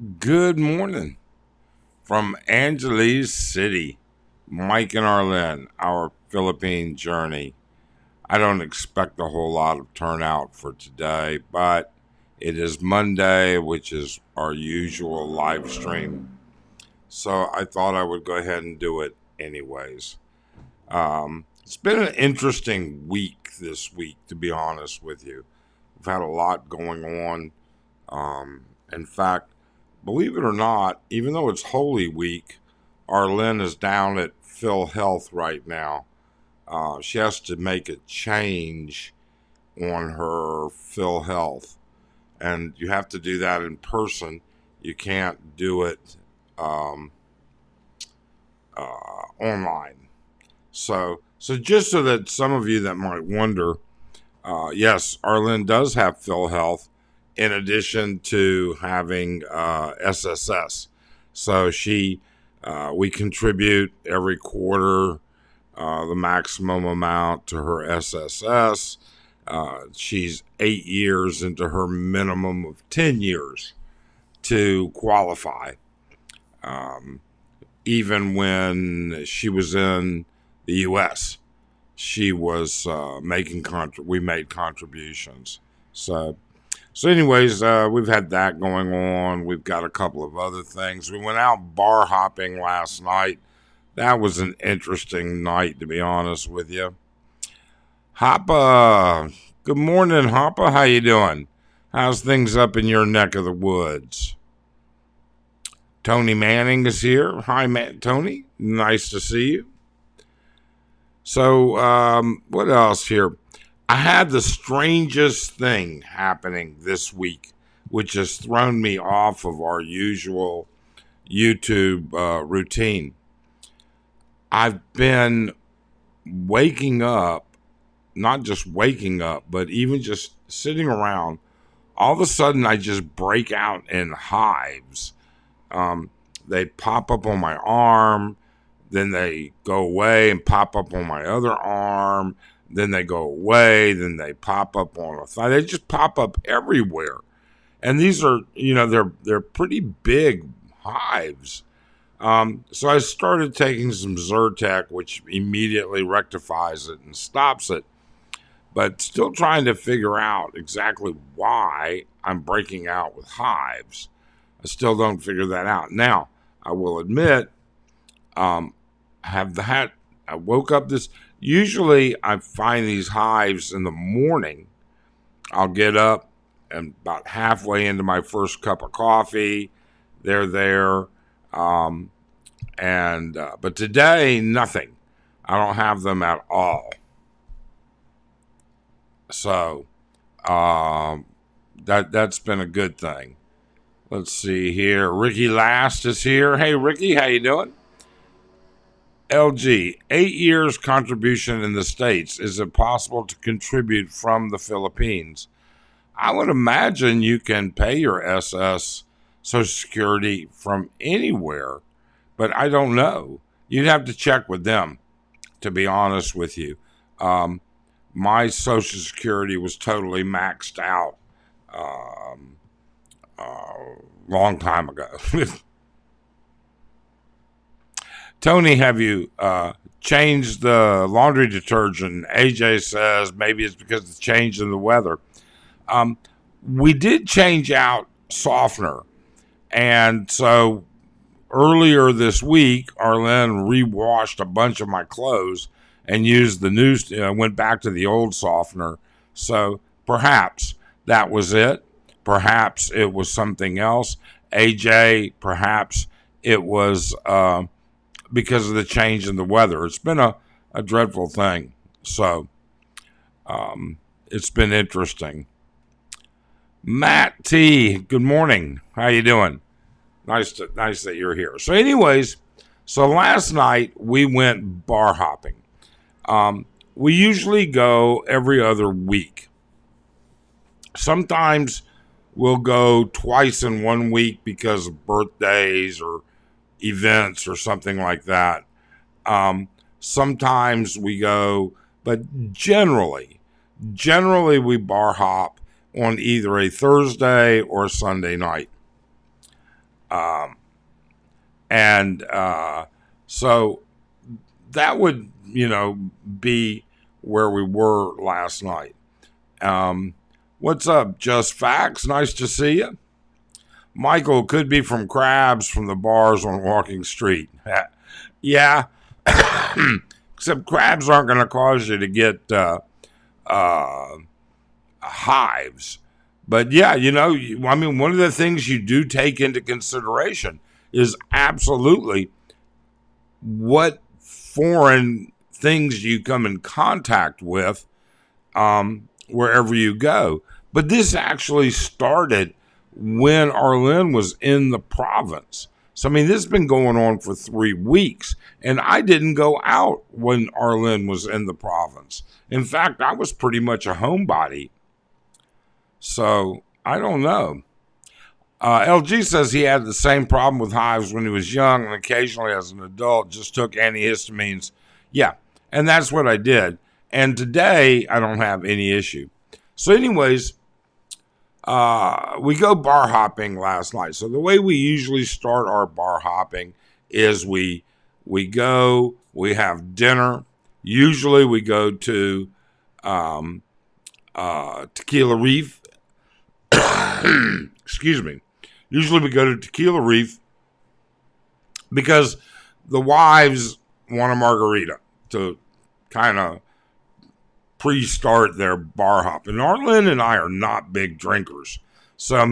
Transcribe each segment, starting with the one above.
Good morning from Angeles City. Mike and Arlen, our Philippine journey. I don't expect a whole lot of turnout for today, but it is Monday, which is our usual live stream. So I thought I would go ahead and do it anyways. It's been an interesting week this week, to be honest with you. We've had a lot going on. In fact, believe it or not, even though it's Holy Week, Arlen is down at Phil Health right now. She has to make a change on her Phil Health, and you have to do that in person. You can't do it online. So just so that some of you that might wonder, yes, Arlen does have Phil Health in addition to having SSS. So we contribute every quarter the maximum amount to her SSS. She's 8 years into her minimum of 10 years to qualify. Even when she was in the U.S., she was we made contributions. So anyways, we've had that going on. We've got a couple of other things. We went out bar hopping last night. That was an interesting night, to be honest with you. Hoppa, good morning, Hoppa. How you doing? How's things up in your neck of the woods? Tony Manning is here. Hi, Tony. Nice to see you. So, what else here? I had the strangest thing happening this week, which has thrown me off of our usual YouTube routine. I've been waking up, not just waking up, but even just sitting around. All of a sudden, I just break out in hives. They pop up on my arm, then they go away and pop up on my other arm. Then they go away. Then they pop up on a thigh. They just pop up everywhere, and these are, they're pretty big hives. So I started taking some Zyrtec, which immediately rectifies it and stops it, but still trying to figure out exactly why I'm breaking out with hives. I still don't figure that out. Now, I will admit, I woke up this. Usually I find these hives in the morning. I'll get up and about halfway into my first cup of coffee, they're there. But today, nothing. I don't have them at all. So that's been a good thing. Let's see here. Ricky Last is here. Hey, Ricky, how you doing? LG, 8 years contribution in the States. Is it possible to contribute from the Philippines? I would imagine you can pay your SS Social Security from anywhere, but I don't know. You'd have to check with them, to be honest with you. My Social Security was totally maxed out long time ago. Tony, have you changed the laundry detergent? AJ says maybe it's because of the change in the weather. We did change out softener. And so earlier this week, Arlen rewashed a bunch of my clothes and used the new, went back to the old softener. So perhaps that was it. Perhaps it was something else. AJ, perhaps it was because of the change in the weather. It's been a dreadful thing. So it's been interesting. Matt T, good morning. How you doing? Nice that you're here. So anyways, last night we went bar hopping. We usually go every other week. Sometimes we'll go twice in 1 week because of birthdays or events or something like that. Sometimes we go, but generally we bar hop on either a Thursday or Sunday night. Um, and so that would, be where we were last night. What's up, Just Facts? Nice to see you. Michael, could be from crabs from the bars on Walking Street. Yeah, except crabs aren't going to cause you to get hives. But yeah, one of the things you do take into consideration is absolutely what foreign things you come in contact with wherever you go. But this actually started when Arlen was in the province. So, this has been going on for 3 weeks, and I didn't go out when Arlen was in the province. In fact, I was pretty much a homebody. So, I don't know. LG says he had the same problem with hives when he was young and occasionally as an adult just took antihistamines. Yeah, and that's what I did. And today, I don't have any issue. So anyways, we go bar hopping last night. So the way we usually start our bar hopping is we go, we have dinner. Usually we go to Tequila Reef. Excuse me. Usually we go to Tequila Reef because the wives want a margarita to kind of pre-start their bar hop. And Arlen and I are not big drinkers. So,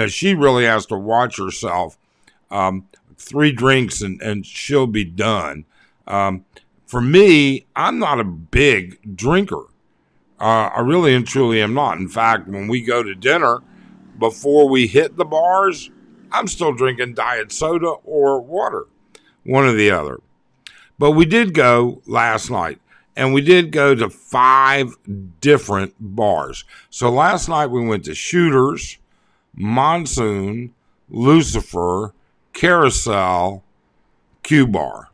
she really has to watch herself. 3 drinks and she'll be done. For me, I'm not a big drinker. I really and truly am not. In fact, when we go to dinner, before we hit the bars, I'm still drinking diet soda or water, one or the other. But we did go last night, and we did go to 5 different bars. So last night we went to Shooters, Monsoon, Lucifer, Carousel, Q Bar.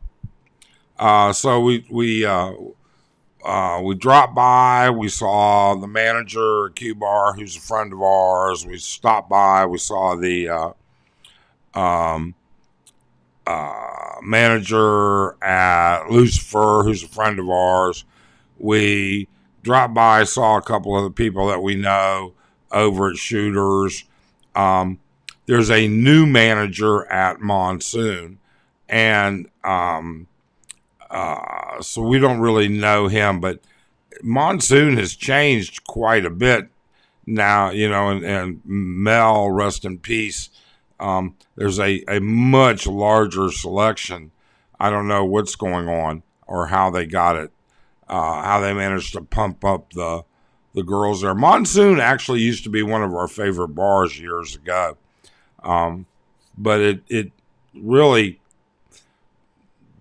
So we dropped by. We saw the manager at Q Bar, who's a friend of ours. We stopped by. We saw the manager at Lucifer, who's a friend of ours. We dropped by, saw a couple of the people that we know over at Shooters. There's a new manager at Monsoon, and so we don't really know him, but Monsoon has changed quite a bit now, and Mel, rest in peace. There's a much larger selection. I don't know what's going on or how they got it, how they managed to pump up the girls there. Monsoon actually used to be one of our favorite bars years ago. But it really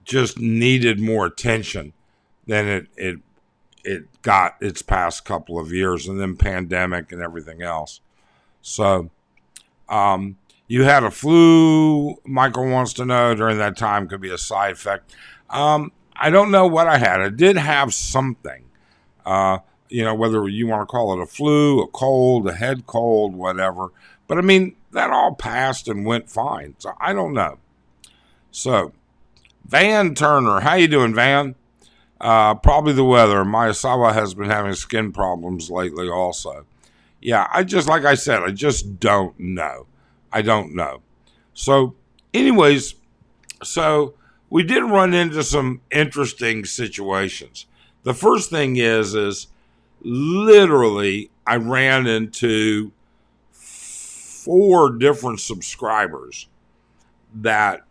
just needed more attention than it got its past couple of years, and then pandemic and everything else. So, you had a flu, Michael wants to know, during that time, could be a side effect. I don't know what I had. I did have something, whether you want to call it a flu, a cold, a head cold, whatever. But that all passed and went fine. So I don't know. So Van Turner, how you doing, Van? Probably the weather. Miyazawa has been having skin problems lately also. Yeah, like I said, I just don't know. I don't know. So anyways, we did run into some interesting situations. The first thing is literally I ran into 4 different subscribers that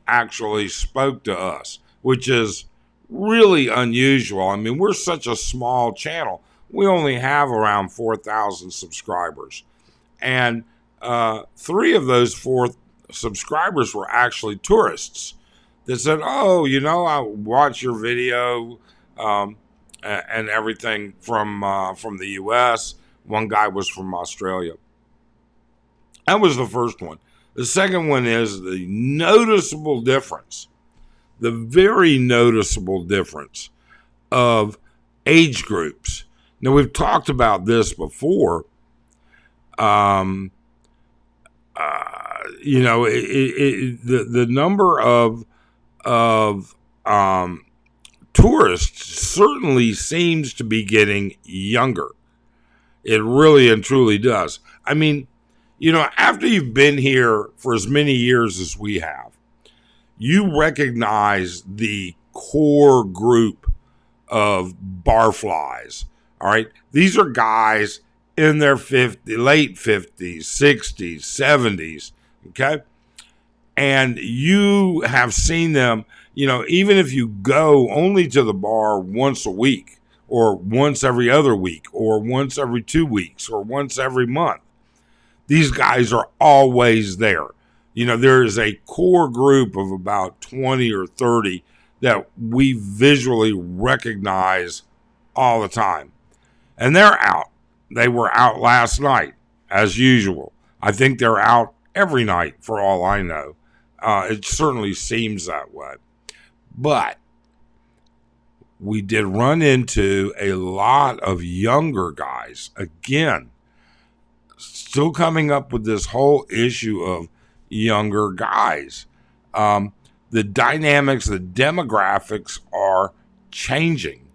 actually spoke to us, which is really unusual. We're such a small channel. We only have around 4,000 subscribers. And 3 of those 4 subscribers were actually tourists that said, oh, I watch your video and everything from the U.S. One guy was from Australia. That was the first one. The second one is the noticeable difference, the very noticeable difference of age groups. Now, we've talked about this before. the number of tourists certainly seems to be getting younger. It really and truly does. I mean, after you've been here for as many years as we have, you recognize the core group of barflies. All right. These are guys in their late 50s, 60s, 70s. Okay. And you have seen them, even if you go only to the bar once a week or once every other week or once every 2 weeks or once every month, these guys are always there. There is a core group of about 20 or 30 that we visually recognize all the time. And they're out. They were out last night, as usual. I think they're out every night, for all I know. It certainly seems that way. But we did run into a lot of younger guys. Again, still coming up with this whole issue of younger guys. The dynamics, the demographics are changing.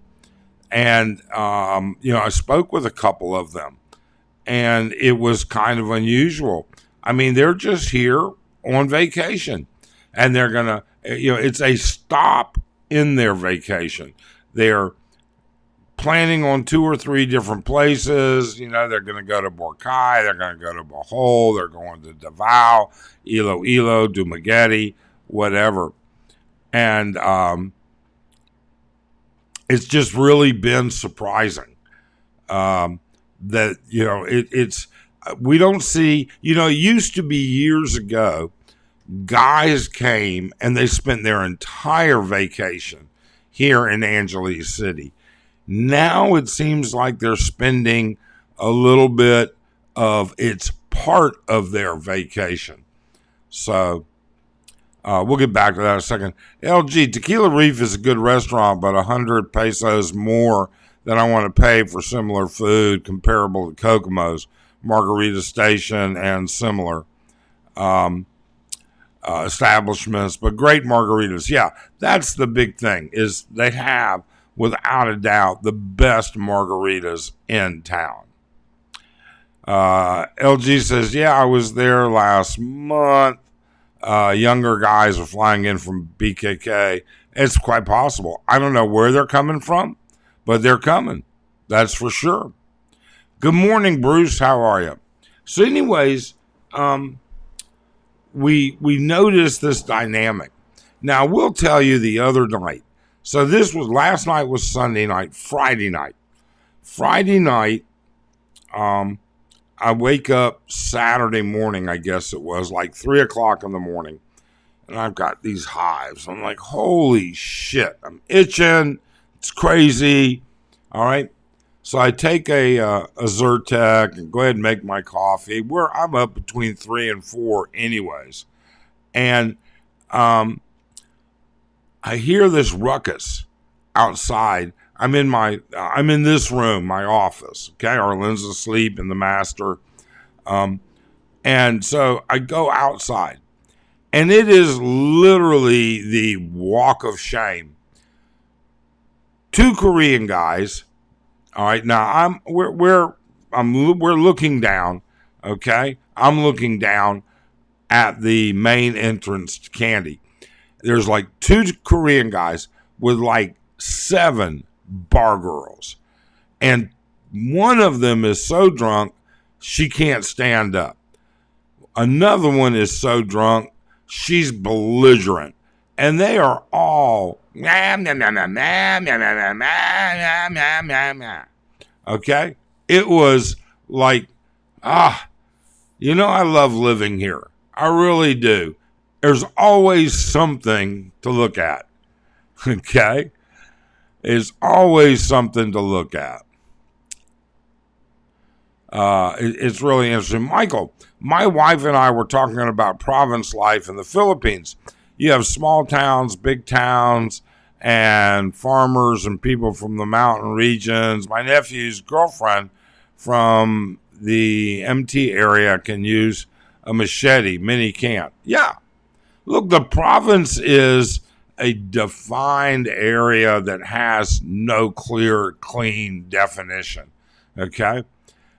And, I spoke with a couple of them, and it was kind of unusual. I mean, they're just here on vacation, and they're going to, it's a stop in their vacation. They're planning on 2 or 3 different places. They're going to go to Boracay, they're going to go to Bohol, they're going to Davao, Iloilo, Dumaguete, whatever. And it's just really been surprising that, it's, we don't see, it used to be years ago, guys came and they spent their entire vacation here in Angeles City. Now it seems like they're spending a little bit of it's part of their vacation. So we'll get back to that in a second. LG, Tequila Reef is a good restaurant, but 100 pesos more than I want to pay for similar food comparable to Kokomo's, Margarita Station, and similar establishments. But great margaritas. Yeah, that's the big thing, is they have, without a doubt, the best margaritas in town. LG says, yeah, I was there last month. Younger guys are flying in from BKK. It's quite possible. I don't know where they're coming from, but they're coming. That's for sure. Good morning, Bruce. How are you? So anyways, we noticed this dynamic. Now, we'll tell you the other night. So last night was Sunday night, Friday night. Friday night, I wake up Saturday morning, I guess it was, like 3 o'clock in the morning, and I've got these hives. I'm like, holy shit, I'm itching. It's crazy. All right. So I take a Zyrtec and go ahead and make my coffee. I'm up between 3 and 4 anyways. And I hear this ruckus outside. I'm in this room, my office. Okay, Arlen's asleep in the master. And so I go outside, and it is literally the walk of shame. 2 Korean guys. All right, now we're looking down. Okay, I'm looking down at the main entrance to Candy. There's like 2 Korean guys with like 7 bar girls, and one of them is so drunk she can't stand up. Another one is so drunk she's belligerent, and they are all okay. It was like, I love living here. I really do. There's always something to look at. Okay. There's always something to look at. It's really interesting. Michael, my wife and I were talking about province life in the Philippines. You have small towns, big towns, and farmers and people from the mountain regions. My nephew's girlfriend from the MT area can use a machete. Many can't. Yeah. Look, the province is a defined area that has no clear, clean definition. Okay?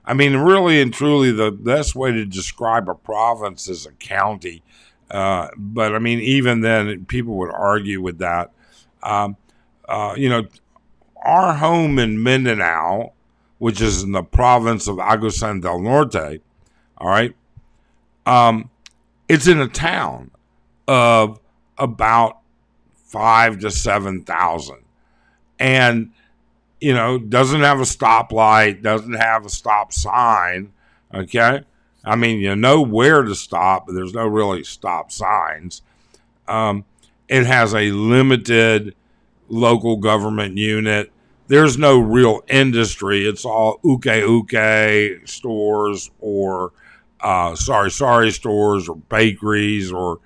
I mean, really and truly, the best way to describe a province is a county. But I mean, even then, people would argue with that. Um, you know, our home in Mindanao, which is in the province of Agusan del Norte, all right, it's in a town of about 5 to 7,000, and doesn't have a stoplight, doesn't have a stop sign. Okay, I mean, you know where to stop, but there's no really stop signs. It has a limited local government unit. There's no real industry. It's all uke stores or sorry stores or bakeries or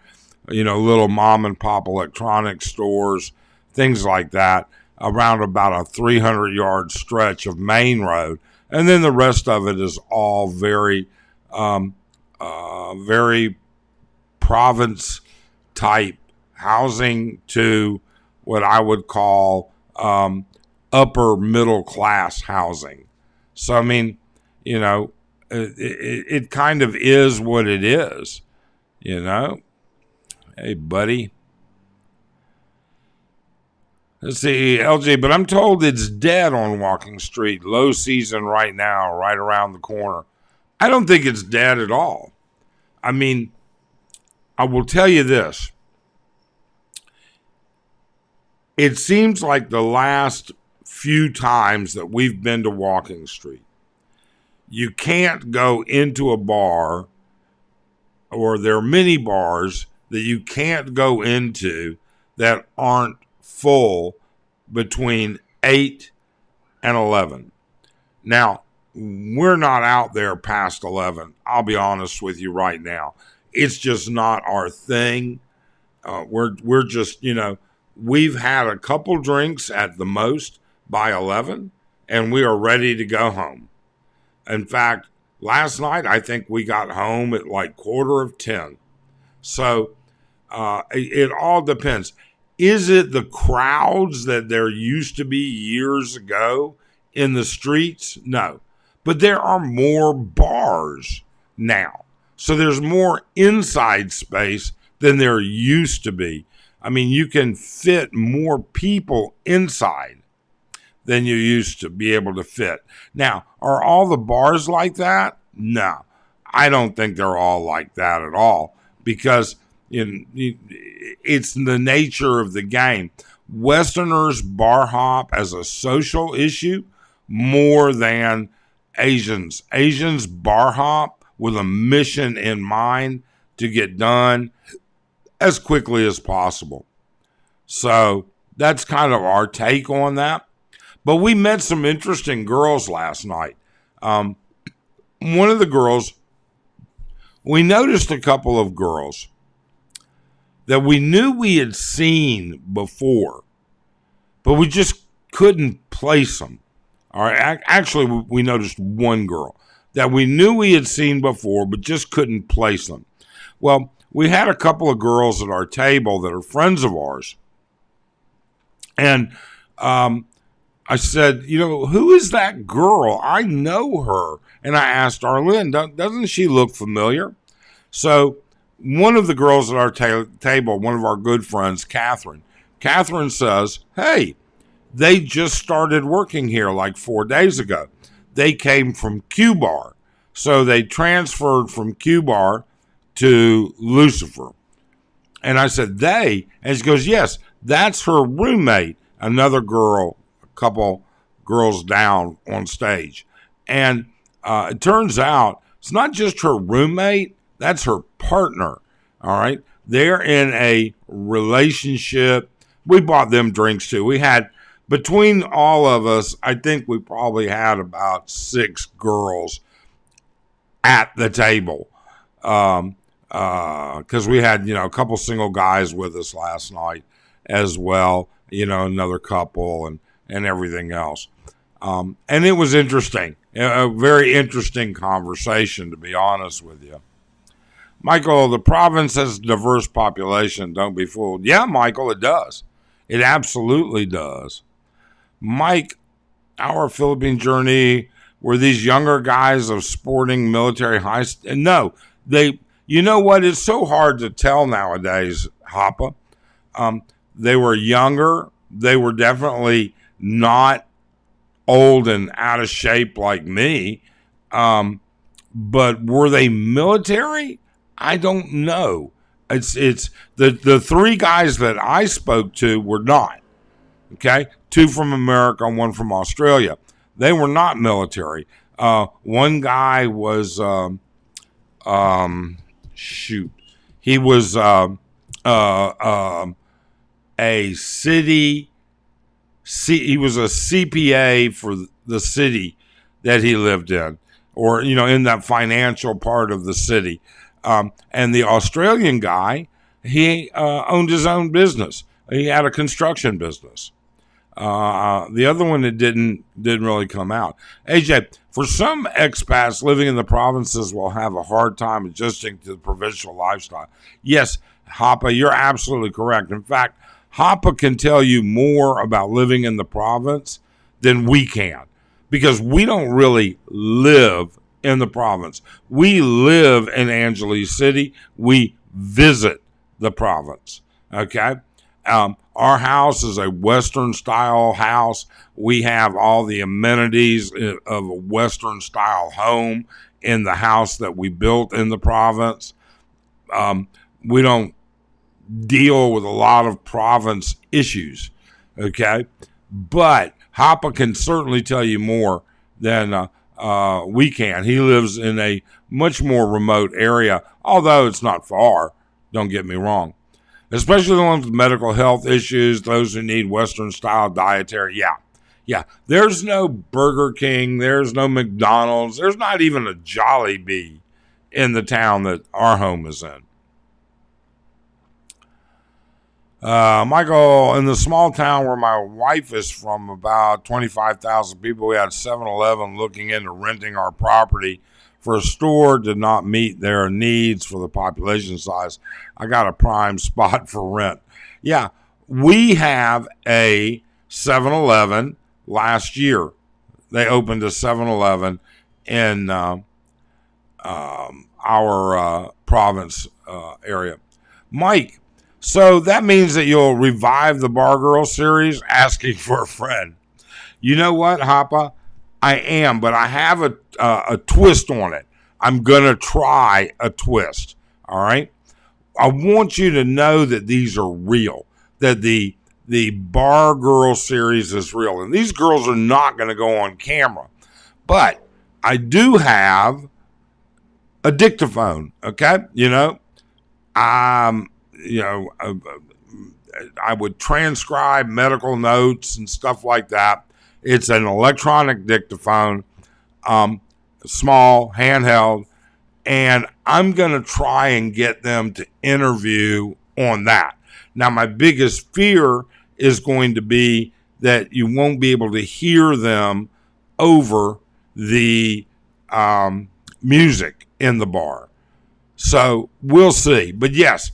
little mom and pop electronic stores, things like that, around about a 300-yard stretch of main road. And then the rest of it is all very province type housing to what I would call upper middle class housing. So, I mean, it kind of is what it is, Hey, buddy. Let's see, LJ, but I'm told it's dead on Walking Street. Low season right now, right around the corner. I don't think it's dead at all. I mean, I will tell you this. It seems like the last few times that we've been to Walking Street, you can't go into a bar, or there are many bars that you can't go into that aren't full between 8 and 11. Now, we're not out there past 11. I'll be honest with you right now. It's just not our thing. We're just, we've had a couple drinks at the most by 11, and we are ready to go home. In fact, last night, I think we got home at like 9:45. So it all depends. Is it the crowds that there used to be years ago in the streets? No. But there are more bars now. So there's more inside space than there used to be. I mean, you can fit more people inside than you used to be able to fit. Now, are all the bars like that? No. I don't think they're all like that at all, because it's the nature of the game. Westerners bar hop as a social issue more than Asians. Asians bar hop with a mission in mind to get done as quickly as possible. So that's kind of our take on that. But we met some interesting girls last night. One of the girls, we noticed a couple of girls that we knew we had seen before, but we just couldn't place them. All right, actually, we noticed one girl that we knew we had seen before, but just couldn't place them. Well, we had a couple of girls at our table that are friends of ours, and I said, who is that girl? I know her. And I asked Arlene, doesn't she look familiar? So one of the girls at our table, one of our good friends, Catherine says, hey, they just started working here like 4 days ago. They came from Q-Bar. So they transferred from Q-Bar to Lucifer. And I said, they? And she goes, yes, that's her roommate, another girl, a couple girls down on stage. And it turns out it's not just her roommate, that's her partner. All right. They're in a relationship. We bought them drinks too. We had, between all of us, I think we probably had about 6 girls at the table. Because we had, a couple single guys with us last night as well, another couple and everything else. And it was interesting, a very interesting conversation, to be honest with you. Michael, the province has a diverse population. Don't be fooled. Yeah, Michael, it does. It absolutely does. Mike, our Philippine journey were these younger guys of sporting military high. No, they. You know what? It's so hard to tell nowadays, Hoppa. They were younger. They were definitely not old and out of shape like me. But were they military? I don't know. It's the three guys that I spoke to were not. Okay, two from America and one from Australia. They were not military. One guy was shoot. He was a city. He was a CPA for the city that he lived in, or in that financial part of the city. And the Australian guy, he owned his own business. He had a construction business. The other one that didn't really come out. AJ, for some expats living in the provinces will have a hard time adjusting to the provincial lifestyle. Yes, Hoppa, you're absolutely correct. In fact, Hoppa can tell you more about living in the province than we can, because we don't really live in the province. We live in Angeles City. We visit the province. Okay. Our house is a Western style house. We have all the amenities of a Western style home in the house that we built in the province. We don't deal with a lot of province issues. Okay. But Hoppa can certainly tell you more than we can. He lives in a much more remote area, although it's not far. Don't get me wrong. Especially the ones with medical health issues, those who need Western style dietary. Yeah. There's no Burger King. There's no McDonald's. There's not even a Jollibee in the town that our home is in. Michael, in the small town where my wife is from, about 25,000 people, we had 7-Eleven looking into renting our property for a store. Did not meet their needs for the population size. I got a prime spot for rent. Yeah, we have a 7-Eleven last year. They opened a 7-Eleven in our province area. Mike, so that means that you'll revive the Bar Girl series, asking for a friend. You know what, Hoppa? I am, but I have a twist on it. I'm going to try a twist, all right? I want you to know that these are real, that the Bar Girl series is real. And these girls are not going to go on camera. But I do have a dictaphone, okay? I would transcribe medical notes and stuff like that. It's an electronic dictaphone, small, handheld, and I'm going to try and get them to interview on that. Now, my biggest fear is going to be that you won't be able to hear them over the music in the bar. So we'll see. But yes,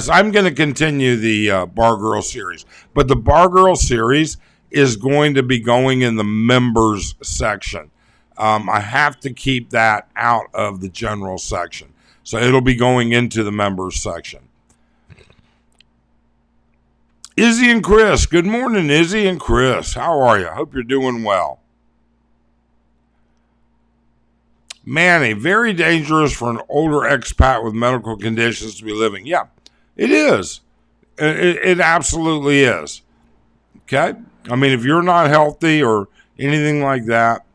I'm going to continue the Bar Girl series. But the Bar Girl series is going to be going in the members section. I have to keep that out of the general section. So it'll be going into the members section. Izzy and Chris. Good morning, Izzy and Chris. How are you? Hope you're doing well. Manny, very dangerous for an older expat with medical conditions to be living. Yeah, it is. It absolutely is. Okay? I mean, if you're not healthy or anything like that,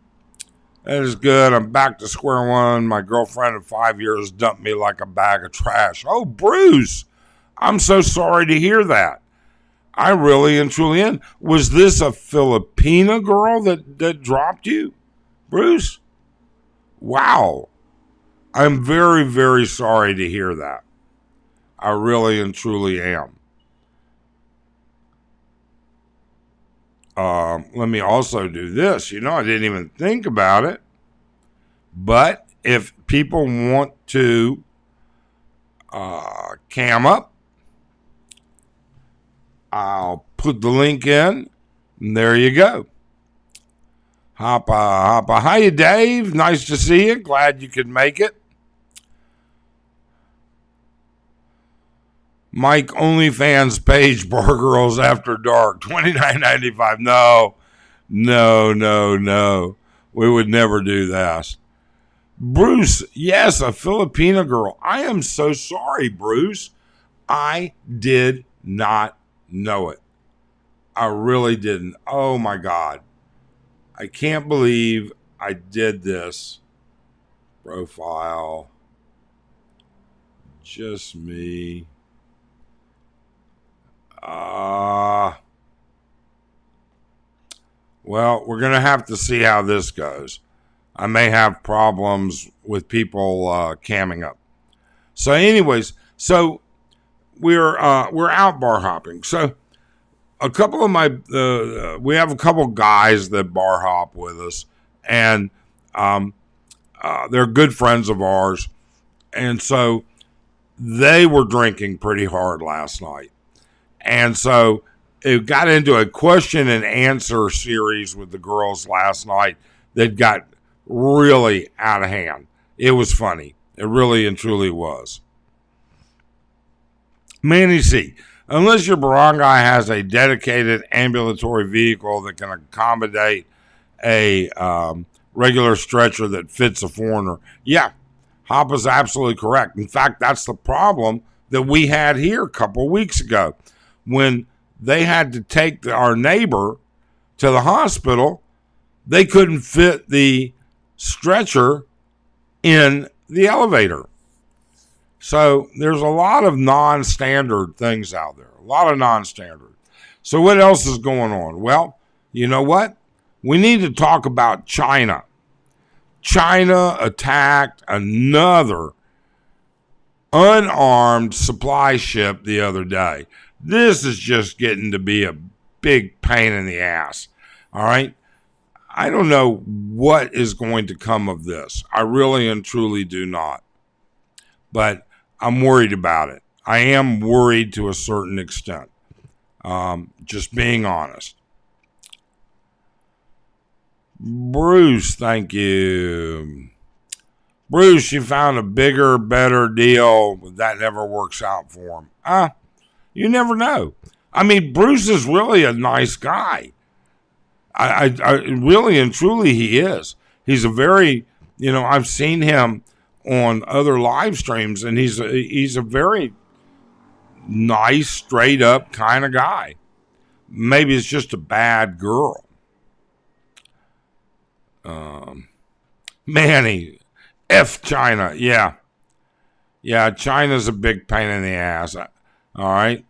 that is good. I'm back to square one. My girlfriend of 5 years dumped me like a bag of trash. Oh, Bruce, I'm so sorry to hear that. I really and truly am. Was this a Filipina girl that dropped you, Bruce? Wow. I'm very, very sorry to hear that. I really and truly am. Let me also do this. I didn't even think about it. But if people want to cam up. I'll put the link in, and there you go. Hoppa. Hiya, Dave. Nice to see you. Glad you could make it. Mike OnlyFans page, Bar Girls After Dark, $29.95. No. We would never do that. Bruce, yes, a Filipina girl. I am so sorry, Bruce. I did not know it. I really didn't. Oh my God. I can't believe I did this. Profile. Just me. Well, we're going to have to see how this goes. I may have problems with people camming up. So anyways, we're out bar hopping. So a couple of we have a couple guys that bar hop with us, and they're good friends of ours. And so they were drinking pretty hard last night. And so it got into a question and answer series with the girls last night that got really out of hand. It was funny. It really and truly was. Manny C. Unless your barangay has a dedicated ambulatory vehicle that can accommodate a regular stretcher that fits a foreigner. Yeah, Hoppa's absolutely correct. In fact, that's the problem that we had here a couple weeks ago when they had to take our neighbor to the hospital. They couldn't fit the stretcher in the elevator. So there's a lot of non-standard things out there. A lot of non-standard. So what else is going on? Well, you know what? We need to talk about China. China attacked another unarmed supply ship the other day. This is just getting to be a big pain in the ass. All right? I don't know what is going to come of this. I really and truly do not. But I'm worried about it. I am worried to a certain extent. Just being honest. Bruce, thank you. Bruce, you found a bigger, better deal, but that never works out for him. You never know. I mean, Bruce is really a nice guy. I really and truly he is. He's a very, I've seen him on other live streams, and he's a very nice, straight up kind of guy. Maybe it's just a bad girl. Manny, F China, yeah, China's a big pain in the ass. All right.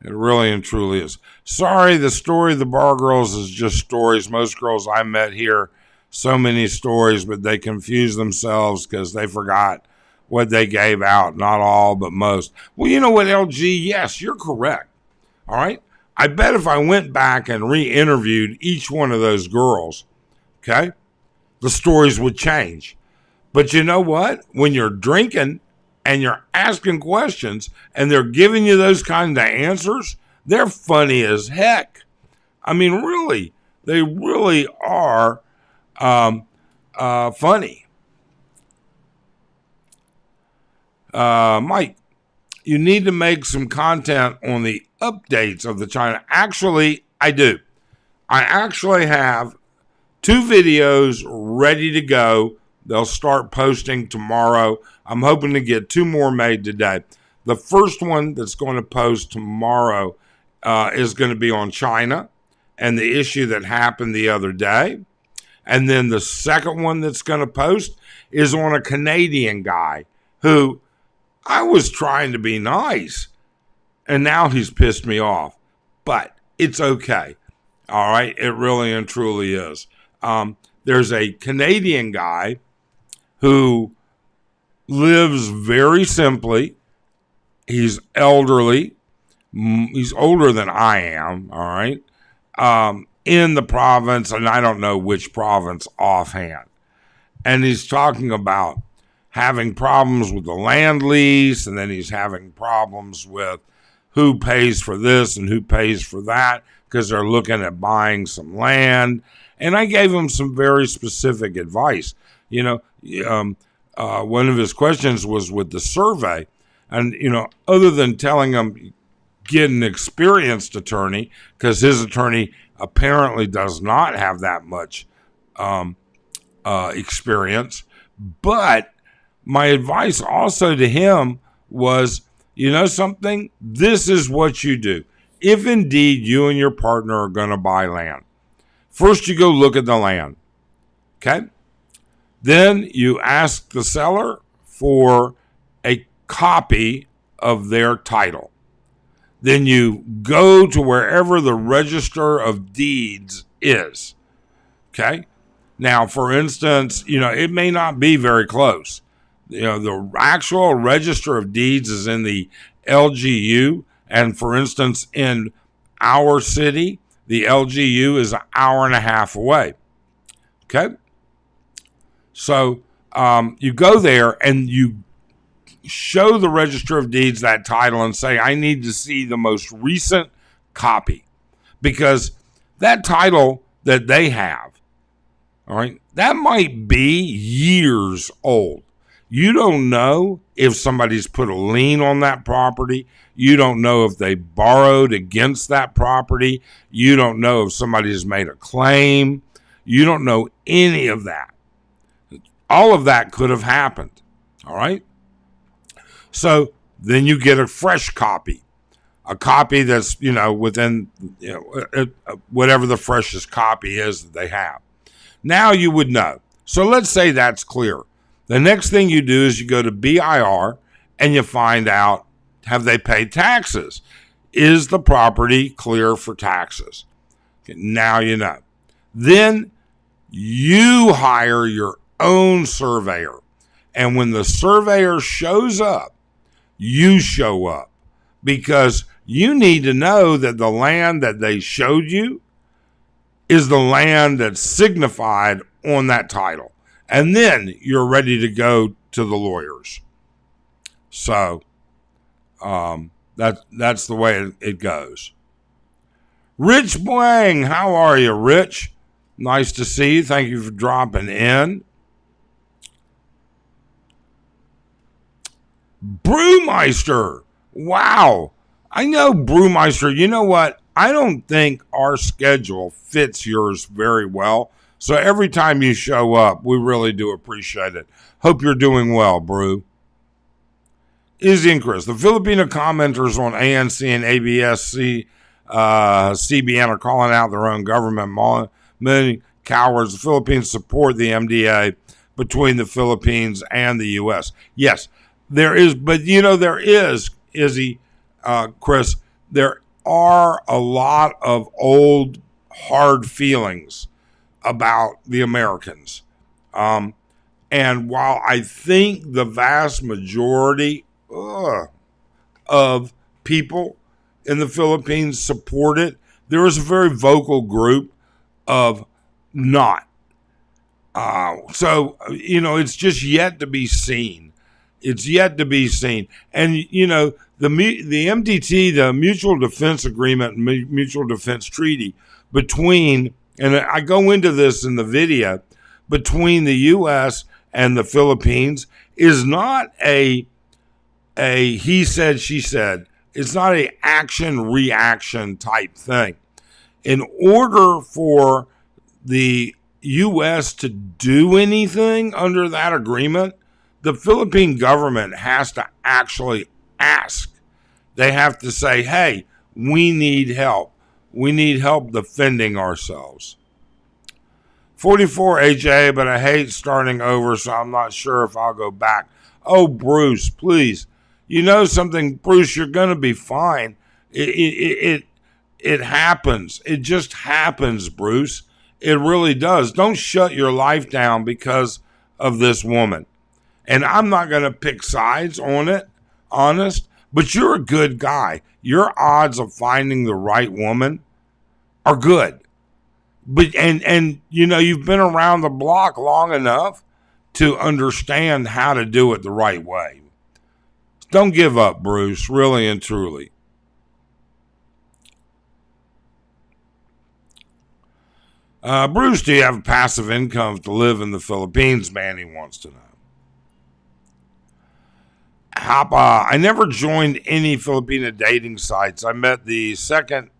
It really and truly is. Sorry, the story of the bar girls is just stories. Most girls I met here, so many stories, but they confuse themselves because they forgot what they gave out. Not all, but most. Well, you know what, LG? Yes, you're correct. All right? I bet if I went back and re-interviewed each one of those girls, okay, the stories would change. But you know what? When you're drinking and you're asking questions and they're giving you those kind of answers, they're funny as heck. I mean, really, they really are funny. Mike, you need to make some content on the updates of the China. Actually, I do. I actually have 2 videos ready to go. They'll start posting tomorrow. I'm hoping to get 2 more made today. The first one that's going to post tomorrow is going to be on China and the issue that happened the other day. And then the second one that's going to post is on a Canadian guy who I was trying to be nice, and now he's pissed me off. But it's okay. All right? It really and truly is. There's a Canadian guy who lives very simply. He's elderly. He's older than I am, all right, in the province, and I don't know which province offhand. And he's talking about having problems with the land lease, and then he's having problems with who pays for this and who pays for that because they're looking at buying some land. And I gave him some very specific advice. One of his questions was with the survey. And, other than telling him, get an experienced attorney, because his attorney apparently does not have that much experience. But my advice also to him was, something? This is what you do. If indeed you and your partner are going to buy land, first you go look at the land. Okay? Then you ask the seller for a copy of their title. Then you go to wherever the register of deeds is. Okay? Now, for instance, it may not be very close. The actual register of deeds is in the LGU. And for instance, in our city, the LGU is an hour and a half away. Okay? So you go there and you show the register of deeds that title and say, I need to see the most recent copy. Because that title that they have, all right, that might be years old. You don't know if somebody's put a lien on that property. You don't know if they borrowed against that property. You don't know if somebody's made a claim. You don't know any of that. All of that could have happened. All right? So then you get a fresh copy. A copy that's, within, whatever the freshest copy is that they have. Now you would know. So let's say that's clear. The next thing you do is you go to BIR and you find out, have they paid taxes? Is the property clear for taxes? Okay, now you know. Then you hire your own surveyor. And when the surveyor shows up, you show up. Because you need to know that the land that they showed you is the land that's signified on that title. And then you're ready to go to the lawyers. So that's the way it goes. Rich Bwang, how are you, Rich? Nice to see you. Thank you for dropping in. Brewmeister. Wow. I know Brewmeister. You know what? I don't think our schedule fits yours very well. So every time you show up, we really do appreciate it. Hope you're doing well, Brew. Izzy and Chris, the Filipino commenters on ANC and ABS-C, CBN are calling out their own government. Many cowards. The Philippines support the MDA between the Philippines and the U.S. Yes, there is, but there is, Izzy, Chris, there are a lot of old, hard feelings about the Americans. And while I think the vast majority of people in the Philippines support it, there is a very vocal group of not. So, it's just yet to be seen. It's yet to be seen. And, the MDT, the Mutual Defense Agreement, Mutual Defense Treaty between, and I go into this in the video, between the U.S. and the Philippines is not a he said, she said. It's not a action-reaction type thing. In order for the U.S. to do anything under that agreement, the Philippine government has to actually ask. They have to say, hey, we need help. We need help defending ourselves. 44 AJ, but I hate starting over, so I'm not sure if I'll go back. Oh, Bruce, please. You know something, Bruce, you're going to be fine. It happens. It just happens, Bruce. It really does. Don't shut your life down because of this woman. And I'm not going to pick sides on it, honest, but you're a good guy. Your odds of finding the right woman are good. But and you've been around the block long enough to understand how to do it the right way. Don't give up, Bruce, really and truly. Bruce, do you have a passive income to live in the Philippines? Manny wants to know. I never joined any Filipino dating sites. I met the second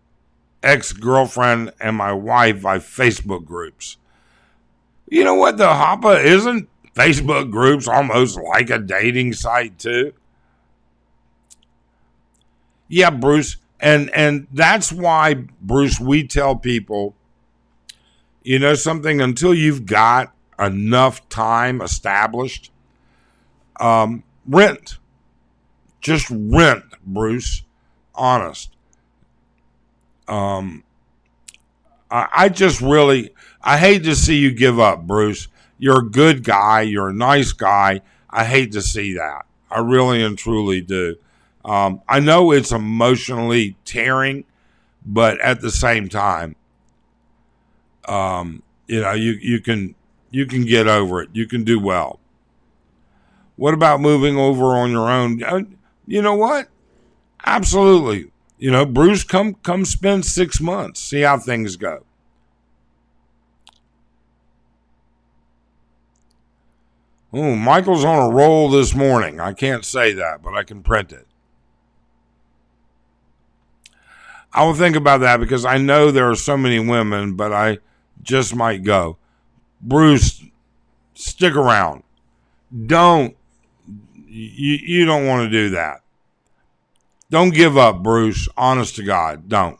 ex-girlfriend and my wife by Facebook groups. You know what, the Hapa, isn't Facebook groups almost like a dating site too? Yeah, Bruce. And that's why, Bruce, we tell people, you know something, until you've got enough time established, rent. Just rent, Bruce. Honest. I just really, I hate to see you give up, Bruce. You're a good guy. You're a nice guy. I hate to see that. I really and truly do. I know it's emotionally tearing, but at the same time, you know, you can get over it. You can do well. What about moving over on your own? You know what? Absolutely. You know, Bruce, come spend 6 months. See how things go. Oh, Michael's on a roll this morning. I can't say that, but I can print it. I will think about that because I know there are so many women, but I just might go. Bruce, stick around. Don't. You don't want to do that. Don't give up, Bruce. Honest to God, don't.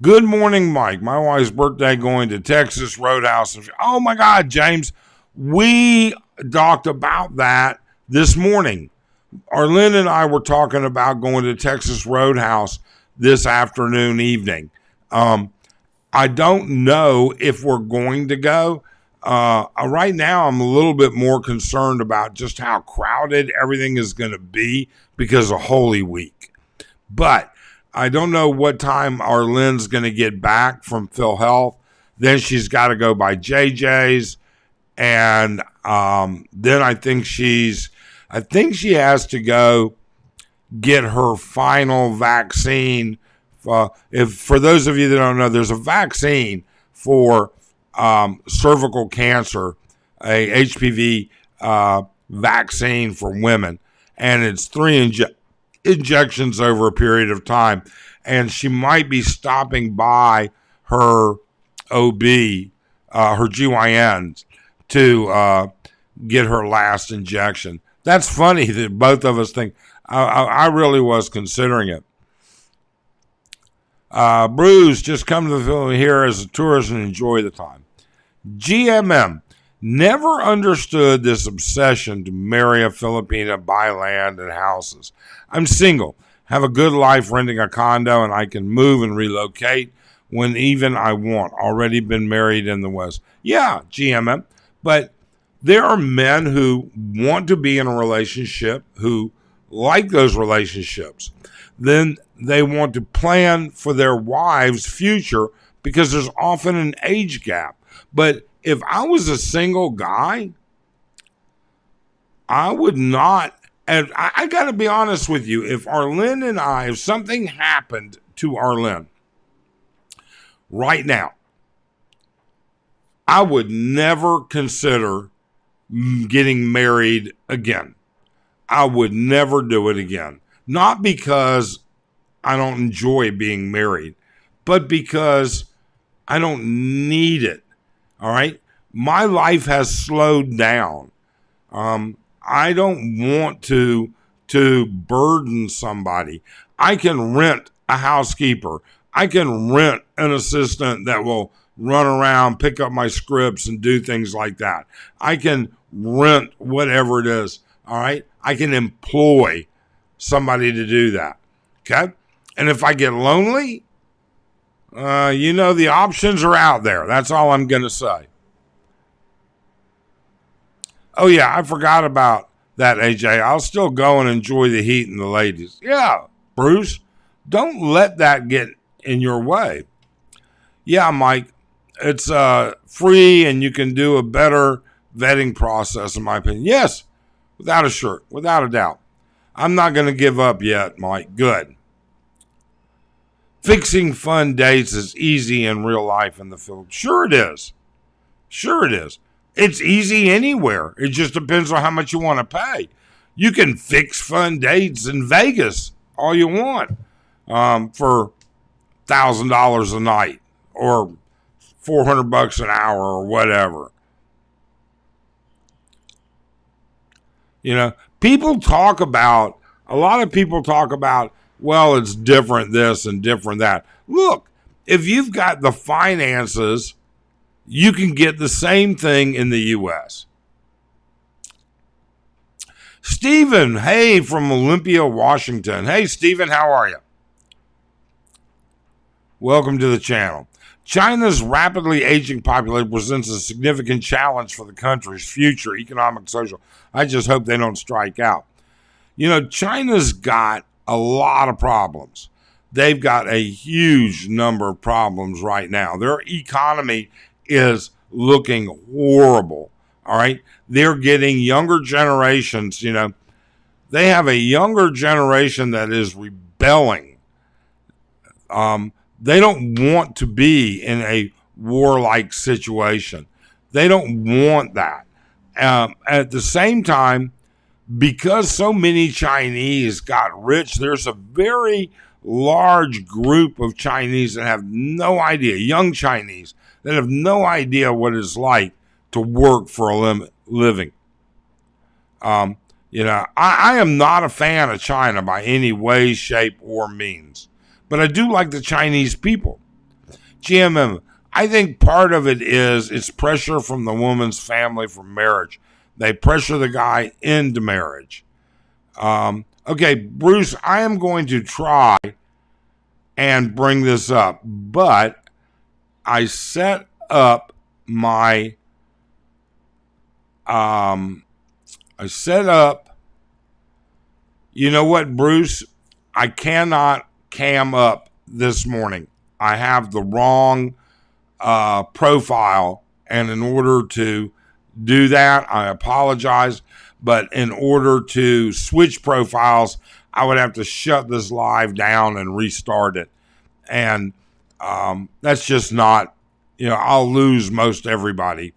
Good morning, Mike. My wife's birthday going to Texas Roadhouse. Oh, my God, James. We talked about that this morning. Arlene and I were talking about going to Texas Roadhouse this evening. I don't know if we're going to go. Right now, I'm a little bit more concerned about just how crowded everything is going to be because of Holy Week. But I don't know what time Arlene's going to get back from PhilHealth. Then she's got to go by JJ's. And then I think she has to go get her final vaccine. If for those of you that don't know, there's a vaccine for cervical cancer, a HPV vaccine for women, and it's 3 injections over a period of time. And she might be stopping by her OB, her GYN, to get her last injection. That's funny that both of us think. I really was considering it. Bruce, just come to the Philippines here as a tourist and enjoy the time. GMM, never understood this obsession to marry a Filipina, buy land and houses. I'm single, have a good life renting a condo, and I can move and relocate when even I want. Already been married in the West. Yeah, GMM. But there are men who want to be in a relationship, who like those relationships. Then they want to plan for their wives' future because there's often an age gap. But if I was a single guy, I would not. And I got to be honest with you. If Arlene and I, if something happened to Arlene right now, I would never consider getting married again. I would never do it again. Not because I don't enjoy being married, but because I don't need it. All right. My life has slowed down. I don't want to burden somebody. I can rent a housekeeper. I can rent an assistant that will run around, pick up my scripts and do things like that. I can rent whatever it is. All right. I can employ somebody to do that. Okay. And if I get lonely, the options are out there. That's all I'm going to say. Oh, yeah, I forgot about that, AJ. I'll still go and enjoy the heat and the ladies. Yeah, Bruce, don't let that get in your way. Yeah, Mike, it's free and you can do a better vetting process, in my opinion. Yes, without a doubt. I'm not going to give up yet, Mike. Good. Fixing fun dates is easy in real life in the Philippines. Sure it is. Sure it is. It's easy anywhere. It just depends on how much you want to pay. You can fix fun dates in Vegas all you want for $1,000 a night or $400 an hour or whatever. You know, a lot of people talk about, well, it's different this and different that. Look, if you've got the finances, you can get the same thing in the U.S. Stephen, hey, from Olympia, Washington. Hey, Stephen, how are you? Welcome to the channel. China's rapidly aging population presents a significant challenge for the country's future, economic, social. I just hope they don't strike out. You know, China's got a lot of problems. They've got a huge number of problems right now. Their economy is looking horrible. All right. They're getting younger generations. You know, they have a younger generation that is rebelling. They don't want to be in a warlike situation. They don't want that. At the same time, because so many Chinese got rich, there's a very large group of Chinese that have no idea, young Chinese, that have no idea what it's like to work for a living. You know, I am not a fan of China by any way, shape, or means. But I do like the Chinese people. GMM, I think part of it is it's pressure from the woman's family for marriage. They pressure the guy into marriage. Okay, Bruce, I am going to try and bring this up, but I set up my, you know what, Bruce? I cannot cam up this morning. I have the wrong profile, and in order to do that, I apologize. But in order to switch profiles, I would have to shut this live down and restart it. And that's just not, you know, I'll lose most everybody.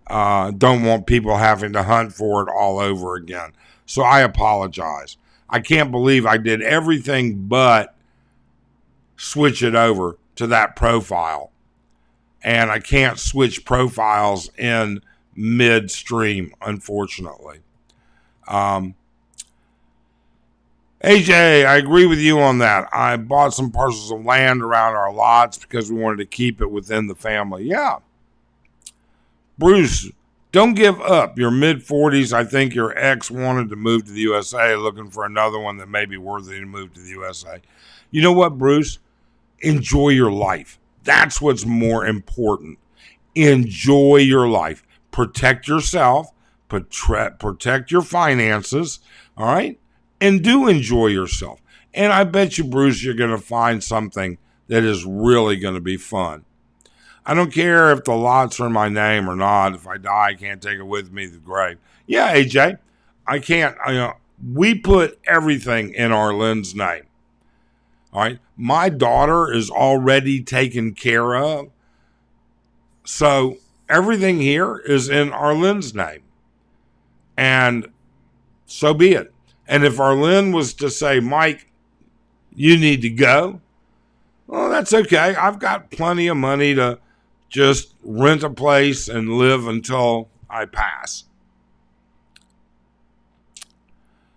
Don't want people having to hunt for it all over again. So I apologize. I can't believe I did everything but switch it over to that profile. And I can't switch profiles in midstream, unfortunately. AJ, I agree with you on that. I bought some parcels of land around our lots because we wanted to keep it within the family. Yeah. Bruce, don't give up. You're mid-40s. I think your ex wanted to move to the USA, looking for another one that may be worthy to move to the USA. You know what, Bruce? Enjoy your life. That's what's more important. Enjoy your life. Protect yourself. Protect your finances. All right? And do enjoy yourself. And I bet you, Bruce, you're going to find something that is really going to be fun. I don't care if the lots are in my name or not. If I die, I can't take it with me to the grave. Yeah, AJ, I can't. We put everything in our Lynn's name. All right. My daughter is already taken care of. So everything here is in Arlene's name. And so be it. And if Arlene was to say, Mike, you need to go, well, that's okay. I've got plenty of money to just rent a place and live until I pass.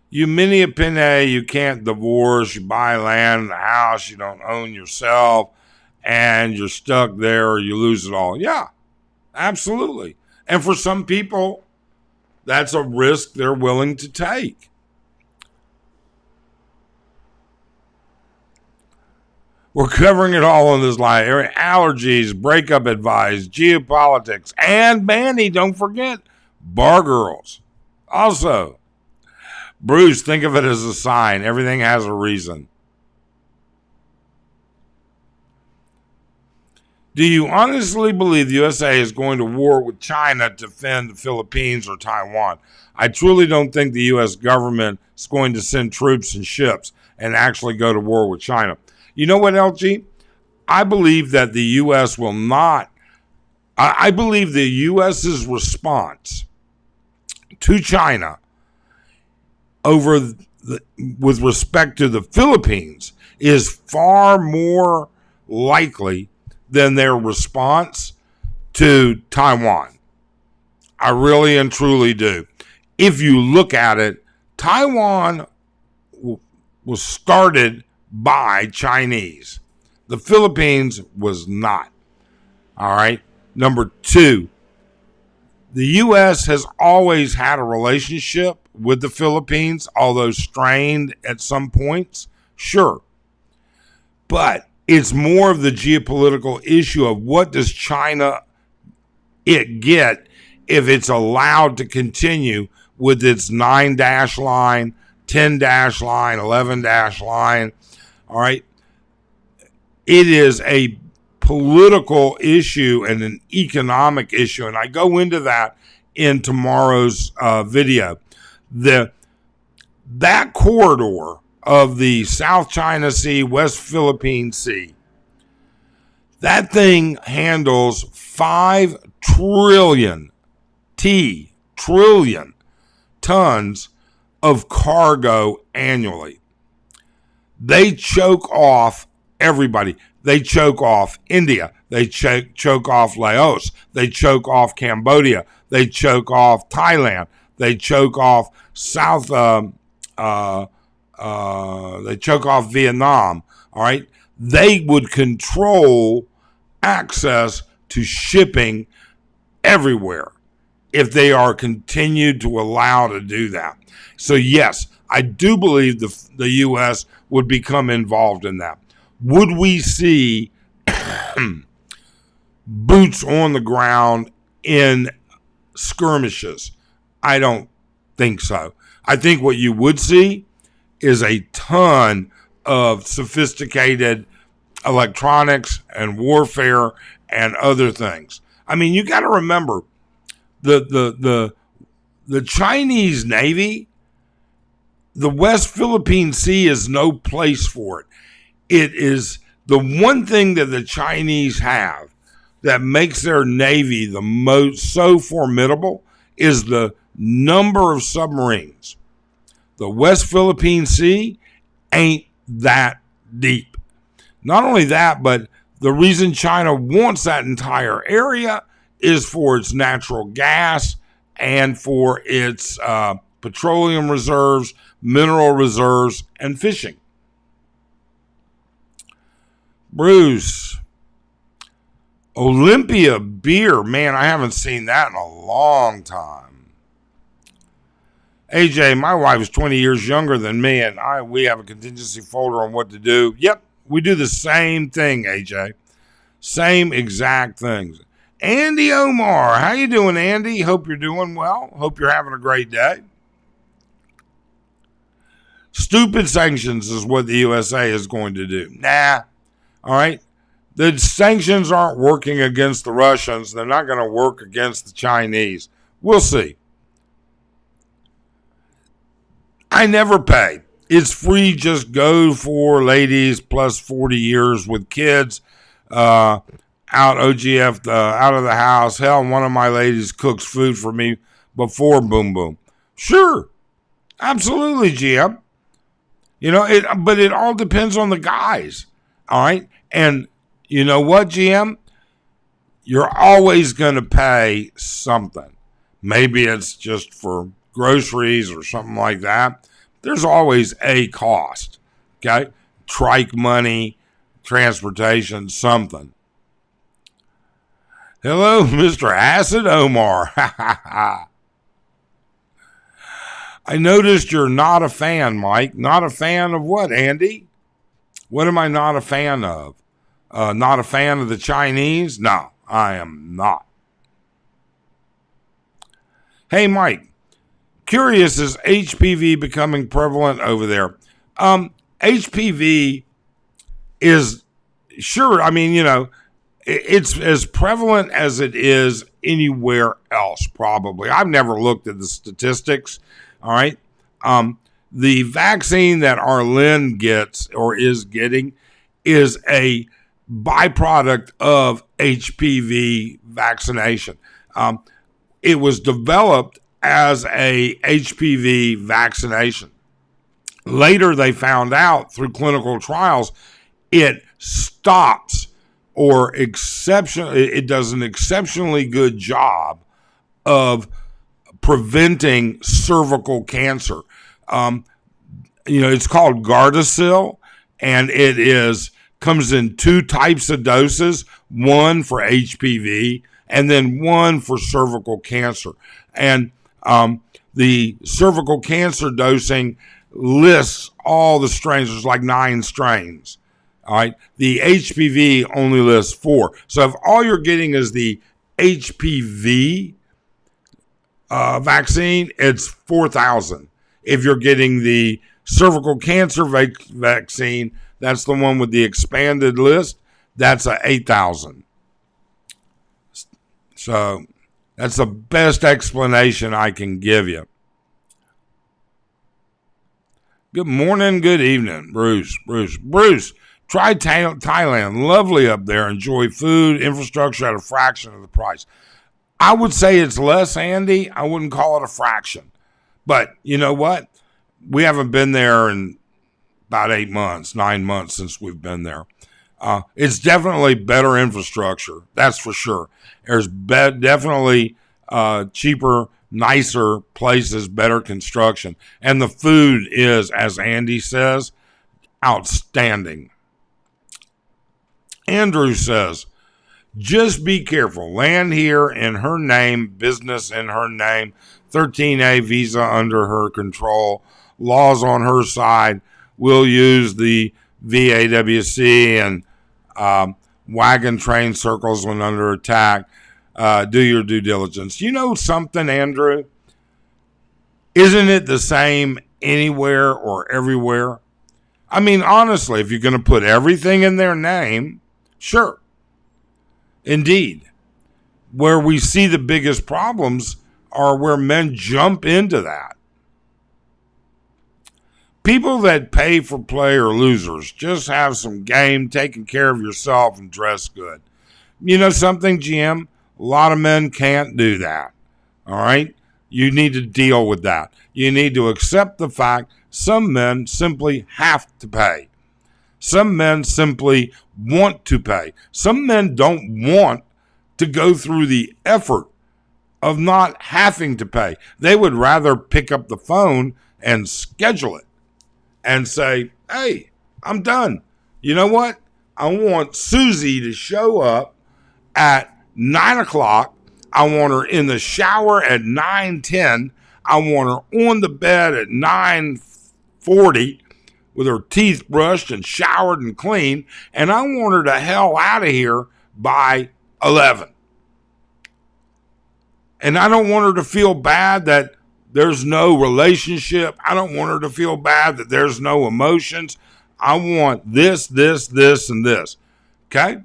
You mini a penne, you can't divorce, you buy land and a house you don't own yourself, and you're stuck there or you lose it all. Yeah, absolutely. And for some people, that's a risk they're willing to take. We're covering it all in this live. Allergies, breakup advice, geopolitics, and Manny, don't forget, bar girls. Also, Bruce, think of it as a sign. Everything has a reason. Do you honestly believe the USA is going to war with China to defend the Philippines or Taiwan? I truly don't think the U.S. government is going to send troops and ships and actually go to war with China. You know what, LG? I believe that the U.S. will not. I believe the U.S.'s response to China with respect to the Philippines is far more likely than their response to Taiwan. I really and truly do. If you look at it, Taiwan was started by Chinese. The Philippines was not. All right. Number two, the U.S. has always had a relationship with the Philippines, although strained at some points. Sure. But it's more of the geopolitical issue of what does China get if it's allowed to continue with its 9- line, 10- line, 11- line. All right. It is a political issue and an economic issue. And I go into that in tomorrow's video. That corridor of the South China Sea, West Philippine Sea, that thing handles 5 trillion tons of cargo annually. They choke off everybody. They choke off India. They choke off Laos. They choke off Cambodia. They choke off Thailand. They choke off they choke off Vietnam. All right. They would control access to shipping everywhere if they are continued to allow to do that. So yes, I do believe the U.S. would become involved in that. Would we see boots on the ground in skirmishes? I don't think so. I think what you would see is a ton of sophisticated electronics and warfare and other things. I mean, you got to remember the Chinese Navy, the West Philippine Sea is no place for it. It is the one thing that the Chinese have that makes their Navy the most so formidable is the number of submarines. The West Philippine Sea ain't that deep. Not only that, but the reason China wants that entire area is for its natural gas and for its petroleum reserves, mineral reserves, and fishing. Bruce, Olympia beer. Man, I haven't seen that in a long time. AJ, my wife is 20 years younger than me, and we have a contingency folder on what to do. Yep, we do the same thing, AJ. Same exact things. Andy Omar, how you doing, Andy? Hope you're doing well. Hope you're having a great day. Stupid sanctions is what the USA is going to do. Nah. All right. The sanctions aren't working against the Russians. They're not going to work against the Chinese. We'll see. I never pay. It's free. Just go for ladies plus 40 years with kids out OGF, out of the house. Hell, one of my ladies cooks food for me before Boom Boom. Sure. Absolutely, GM. You know, but it all depends on the guys. All right. And you know what, GM? You're always going to pay something. Maybe it's just for groceries or something like that. There's always a cost. Okay. Trike money, transportation, something. Hello, Mr. Acid Omar. I noticed you're not a fan, Mike. Not a fan of what, Andy? What am I not a fan of? Not a fan of the Chinese? No, I am not. Hey, Mike. Curious, is HPV becoming prevalent over there? HPV is, sure, I mean, you know, It's as prevalent as it is anywhere else, probably. I've never looked at the statistics. All right. The vaccine that Arlen gets or is getting is a byproduct of HPV vaccination. It was developed as a HPV vaccination. Later, they found out through clinical trials it stops it does an exceptionally good job of preventing cervical cancer. It's called Gardasil, and comes in two types of doses, one for HPV and then one for cervical cancer. And the cervical cancer dosing lists all the strains. There's like 9 strains. All right. The HPV only lists 4. So if all you're getting is the HPV vaccine, it's 4,000. If you're getting the cervical cancer vaccine, that's the one with the expanded list, that's 8,000. So that's the best explanation I can give you. Good morning, good evening, Bruce. Try Thailand. Lovely up there. Enjoy food, infrastructure at a fraction of the price. I would say it's less, Andy. I wouldn't call it a fraction. But you know what? We haven't been there in about 9 months since we've been there. It's definitely better infrastructure. That's for sure. There's definitely cheaper, nicer places, better construction. And the food is, as Andy says, outstanding. Andrew says, just be careful. Land here in her name, business in her name, 13A visa under her control, laws on her side. We'll use the VAWC and wagon train circles when under attack. Do your due diligence. You know something, Andrew? Isn't it the same anywhere or everywhere? I mean, honestly, if you're going to put everything in their name, sure. Indeed. Where we see the biggest problems are where men jump into that. People that pay for play are losers. Just have some game, taking care of yourself, and dress good. You know something, Jim? A lot of men can't do that. All right? You need to deal with that. You need to accept the fact some men simply have to pay. Some men simply want to pay. Some men don't want to go through the effort of not having to pay. They would rather pick up the phone and schedule it and say, hey, I'm done. You know what? I want Susie to show up at 9 o'clock. I want her in the shower at 9:10. I want her on the bed at 9:40 with her teeth brushed and showered and clean. And I want her to hell out of here by 11. And I don't want her to feel bad that there's no relationship. I don't want her to feel bad that there's no emotions. I want this, and this. Okay?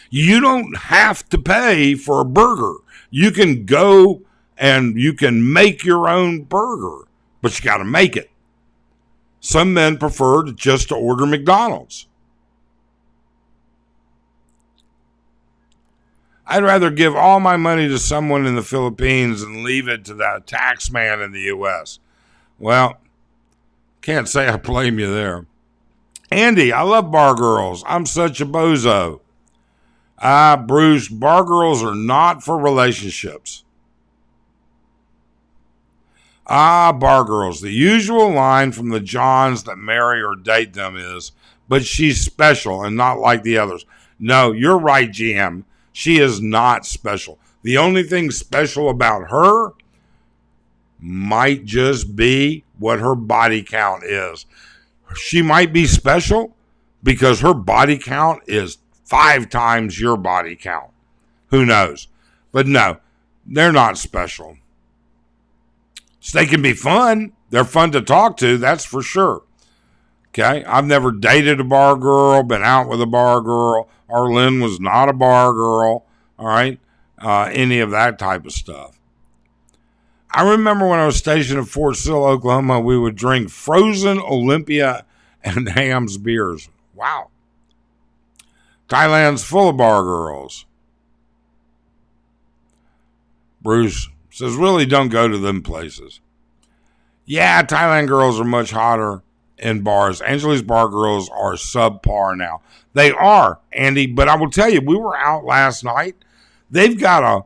You don't have to pay for a burger. You can go and you can make your own burger, but you got to make it. Some men prefer just to order McDonald's. I'd rather give all my money to someone in the Philippines and leave it to that tax man in the U.S. Well, can't say I blame you there. Andy, I love bar girls. I'm such a bozo. Bruce, bar girls are not for relationships. Bar girls. The usual line from the Johns that marry or date them is, but she's special and not like the others. No, you're right, GM. She is not special. The only thing special about her might just be what her body count is. She might be special because her body count is 5 times your body count. Who knows? But no, they're not special. So they can be fun. They're fun to talk to, that's for sure. Okay, I've never dated a bar girl, been out with a bar girl. Arlene was not a bar girl. All right, any of that type of stuff. I remember when I was stationed at Fort Sill, Oklahoma, we would drink frozen Olympia and Ham's beers. Wow. Thailand's full of bar girls. Bruce says, really don't go to them places. Yeah, Thailand girls are much hotter in bars. Angela's bar girls are subpar now. They are, Andy, but I will tell you, we were out last night. They've got a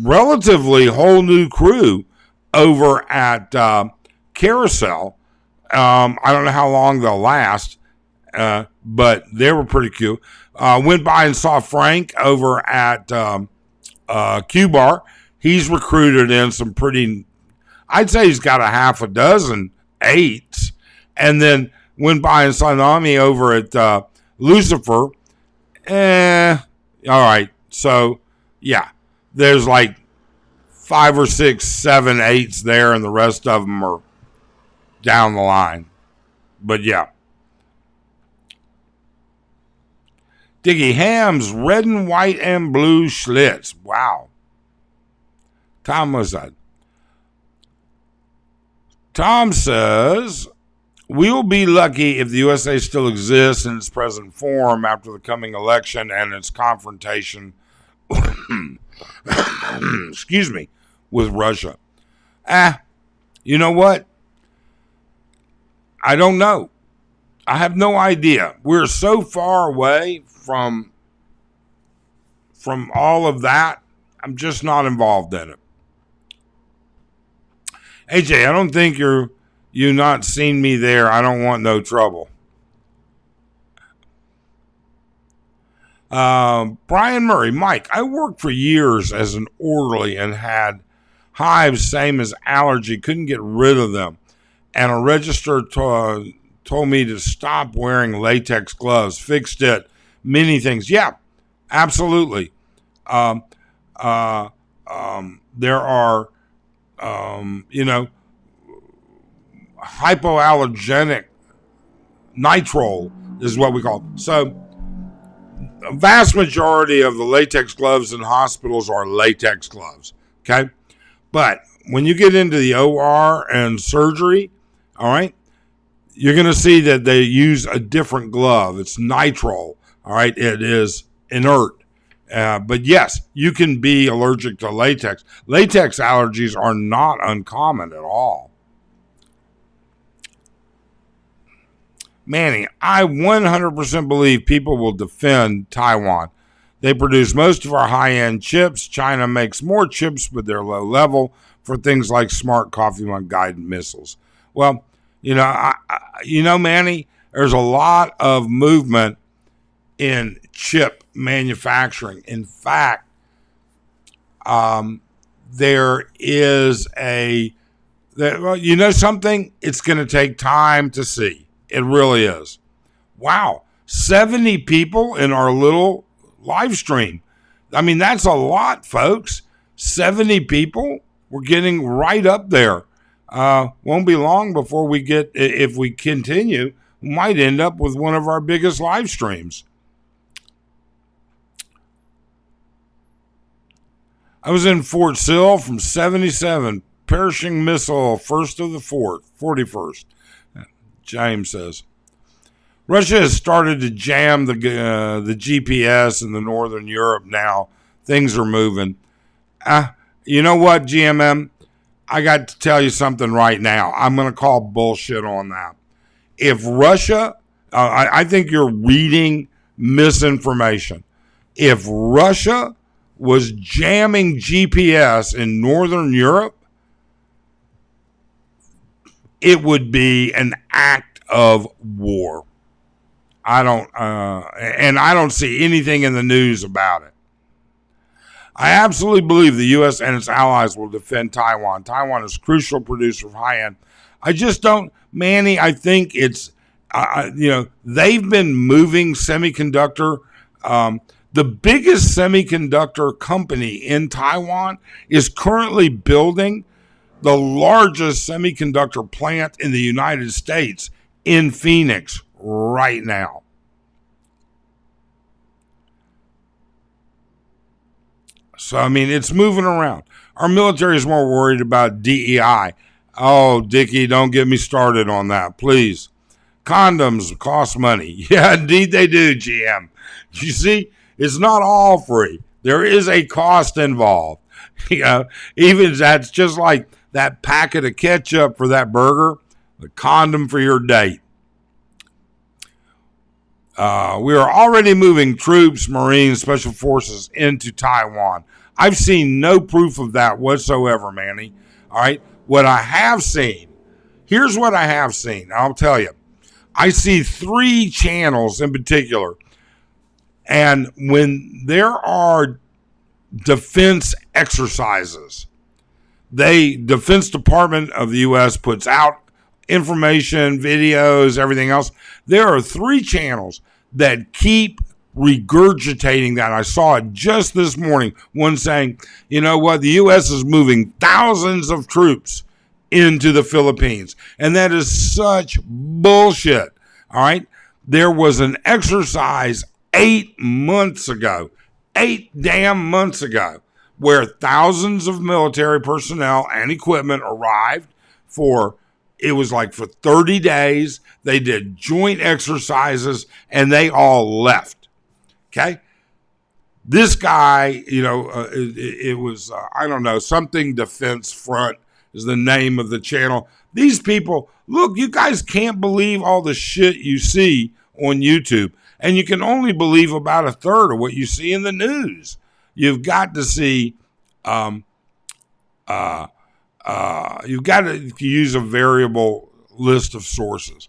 relatively whole new crew over at Carousel. I don't know how long they'll last, but they were pretty cute. Went by and saw Frank over at Q Bar. He's recruited in some pretty, I'd say he's got a half a dozen eights. And then went by and saw Nami over at Lucifer. All right. So, yeah, there's like 5 or 6, 7, 8s there, and the rest of them are down the line. But, yeah. Diggy Ham's red and white and blue Schlitz. Wow. Tom was that? Tom says, we'll be lucky if the USA still exists in its present form after the coming election and its confrontation, excuse me, with Russia. You know what? I don't know. I have no idea. We're so far away from all of that. I'm just not involved in it. AJ, I don't think you not seen me there. I don't want no trouble. Brian Murray, Mike, I worked for years as an orderly and had hives, same as allergy, couldn't get rid of them. And a registrar told me to stop wearing latex gloves, fixed it, many things. Yeah, absolutely. There are, hypoallergenic nitrile is what we call it. So a vast majority of the latex gloves in hospitals are latex gloves. Okay. But when you get into the OR and surgery, all right, you're going to see that they use a different glove. It's nitrile. All right. It is inert. But yes, you can be allergic to latex. Latex allergies are not uncommon at all. Manny, I 100% believe people will defend Taiwan. They produce most of our high-end chips. China makes more chips, but they're low level for things like smart coffee mug guided missiles. Well, Manny, there's a lot of movement in chip manufacturing. In fact, there is something? It's going to take time to see. It really is. Wow. 70 people in our little live stream. I mean, that's a lot, folks. 70 people. We're getting right up there. Won't be long before we get, if we continue, we might end up with one of our biggest live streams. I was in Fort Sill from 77, perishing missile, first of the 41st. James says, Russia has started to jam the GPS in the Northern Europe now. Things are moving. You know what, GMM? I got to tell you something right now. I'm going to call bullshit on that. If Russia, I think you're reading misinformation. If Russia was jamming GPS in Northern Europe, it would be an act of war. I don't see anything in the news about it. I absolutely believe the U.S. and its allies will defend Taiwan. Taiwan is a crucial producer of high-end. I just don't, Manny, I think it's, they've been moving semiconductor. The biggest semiconductor company in Taiwan is currently building the largest semiconductor plant in the United States in Phoenix right now. So, I mean, it's moving around. Our military is more worried about DEI. Oh, Dickie, don't get me started on that, please. Condoms cost money. Yeah, indeed they do, GM. You see, it's not all free. There is a cost involved. Even that's just like that packet of ketchup for that burger, the condom for your date. We are already moving troops, Marines, Special Forces into Taiwan. I've seen no proof of that whatsoever, Manny. All right. What I have seen, here's what I have seen. I'll tell you. I see 3 channels in particular. And when there are defense exercises, Defense Department of the U.S. puts out information, videos, everything else. There are 3 channels that keep regurgitating that. I saw it just this morning. One saying, you know what, the U.S. is moving thousands of troops into the Philippines. And that is such bullshit. All right. There was an exercise 8 months ago, 8 damn months ago, where thousands of military personnel and equipment arrived it was like for 30 days. They did joint exercises and they all left. Okay. This guy, it was, I don't know, something Defense Front is the name of the channel. These people, look, you guys can't believe all the shit you see on YouTube. And you can only believe about a third of what you see in the news. You've got to see, you've got to use a variable list of sources.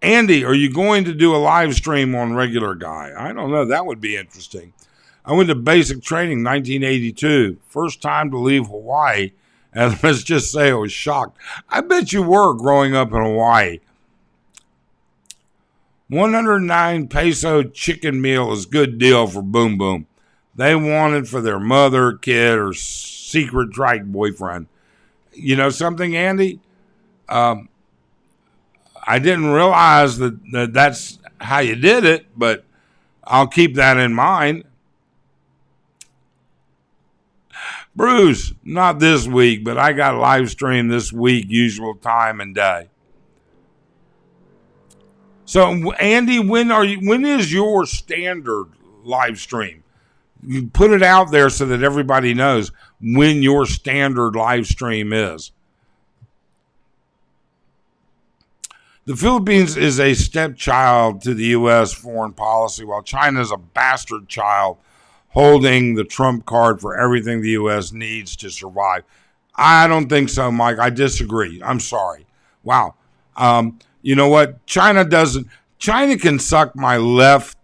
Andy, are you going to do a live stream on Regular Guy? I don't know. That would be interesting. I went to basic training 1982. First time to leave Hawaii. And let's just say I was shocked. I bet you were growing up in Hawaii. 109 peso chicken meal is good deal for Boom Boom. They want it for their mother, kid, or secret trike boyfriend. You know something, Andy? I didn't realize that's how you did it, but I'll keep that in mind. Bruce, not this week, but I got live stream this week, usual time and day. So, Andy, when is your standard live stream? You put it out there so that everybody knows when your standard live stream is. The Philippines is a stepchild to the U.S. foreign policy, while China is a bastard child holding the trump card for everything the U.S. needs to survive. I don't think so, Mike. I disagree. I'm sorry. Wow. You know what? China can suck my left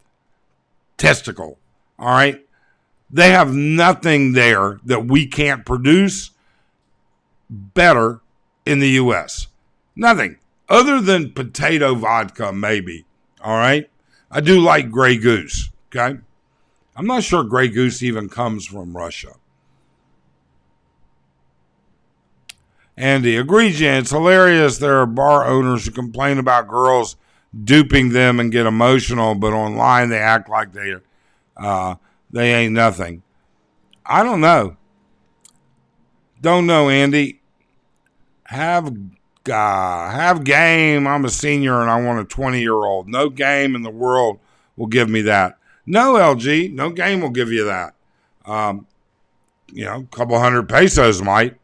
testicle. All right. They have nothing there that we can't produce better in the U.S. Nothing other than potato vodka, maybe. All right. I do like Grey Goose. Okay. I'm not sure Grey Goose even comes from Russia. Andy, agree, Jan. It's hilarious. There are bar owners who complain about girls duping them and get emotional, but online they act like they ain't nothing. I don't know. Don't know, Andy. Have game. I'm a senior and I want a 20-year-old. No game in the world will give me that. No, LG. No game will give you that. A couple hundred pesos might.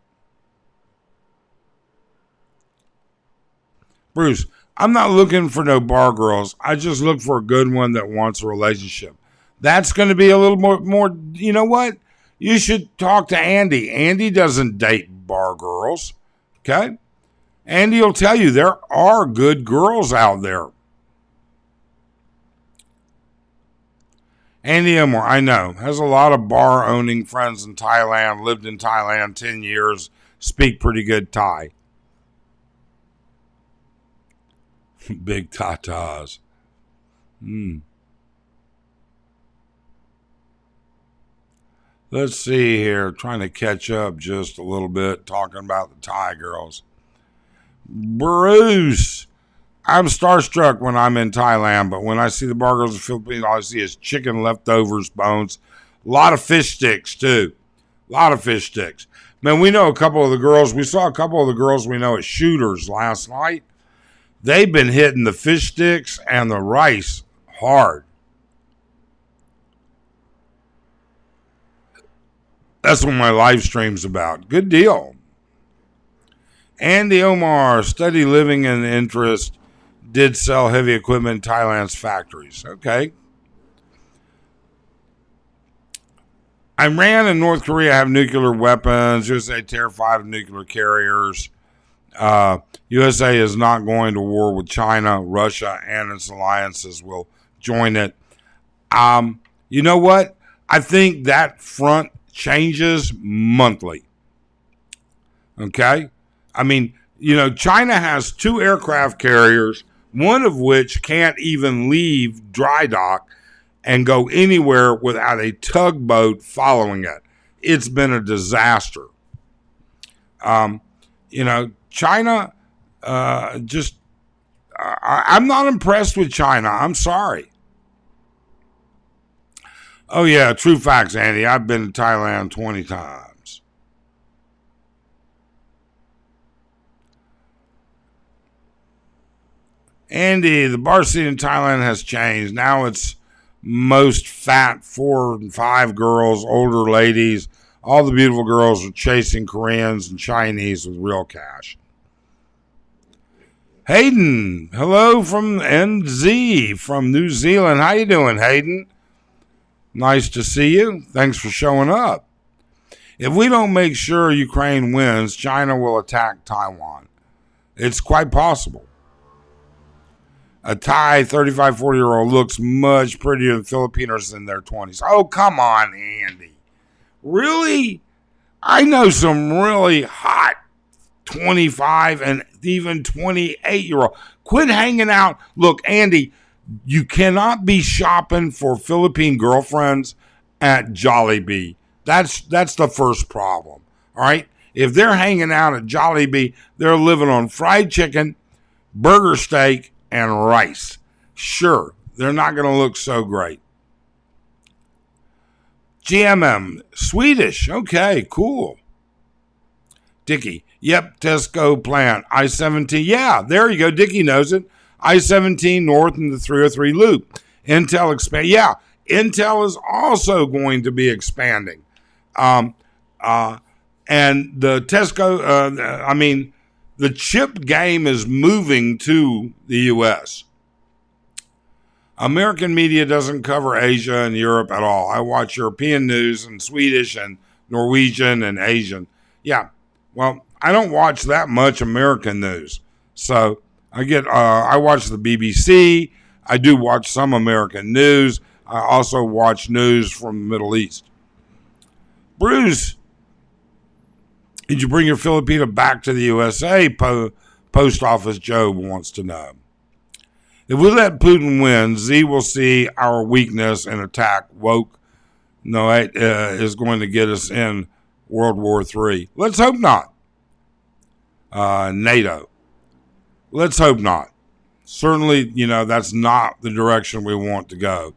Bruce, I'm not looking for no bar girls. I just look for a good one that wants a relationship. That's going to be a little more, you know what? You should talk to Andy. Andy doesn't date bar girls. Okay? Andy will tell you there are good girls out there. Andy Elmore, I know, has a lot of bar owning friends in Thailand, lived in Thailand 10 years, speak pretty good Thai. Big tatas. Let's see here. Trying to catch up just a little bit, talking about the Thai girls. Bruce, I'm starstruck when I'm in Thailand, but when I see the bar girls in the Philippines, all I see is chicken leftovers, bones, a lot of fish sticks too. A lot of fish sticks. Man, we know a couple of the girls. We saw a couple of the girls we know at Shooters last night. They've been hitting the fish sticks and the rice hard. That's what my live stream's about. Good deal. Andy Omar, steady living and interest, did sell heavy equipment in Thailand's factories. Okay. Iran and North Korea have nuclear weapons. USA terrified of nuclear carriers. USA is not going to war with China. Russia and its alliances will join it. You know what? I think that front changes monthly. Okay? I mean, China has 2 aircraft carriers, one of which can't even leave dry dock and go anywhere without a tugboat following it. It's been a disaster. China, I'm not impressed with China. I'm sorry. Oh, yeah, true facts, Andy. I've been to Thailand 20 times. Andy, the bar scene in Thailand has changed. Now it's most fat 4 and 5 girls, older ladies. All the beautiful girls are chasing Koreans and Chinese with real cash. Hayden, hello from NZ, from New Zealand. How you doing, Hayden? Nice to see you. Thanks for showing up. If we don't make sure Ukraine wins, China will attack Taiwan. It's quite possible. A Thai 35, 40-year-old looks much prettier than Filipinos in their 20s. Oh, come on, Andy. Really? I know some really hot 25 and even 28-year-old. Quit hanging out. Look, Andy, you cannot be shopping for Philippine girlfriends at Jollibee. That's the first problem. All right? If they're hanging out at Jollibee, they're living on fried chicken, burger steak, and rice. Sure, they're not going to look so great. GMM, Swedish. Okay, cool. Dickie, yep, Tesco plant. I-17. Yeah, there you go. Dickie knows it. I-17 north in the 303 loop. Intel expand. Yeah, Intel is also going to be expanding. And the Tesco, the chip game is moving to the U.S. American media doesn't cover Asia and Europe at all. I watch European news and Swedish and Norwegian and Asian. Yeah, well, I don't watch that much American news. So I watch the BBC. I do watch some American news. I also watch news from the Middle East. Bruce, did you bring your Filipino back to the USA? Post Office Joe wants to know. If we let Putin win, Z will see our weakness and attack. Woke is going to get us in World War III. Let's hope not. NATO. Let's hope not. Certainly, that's not the direction we want to go.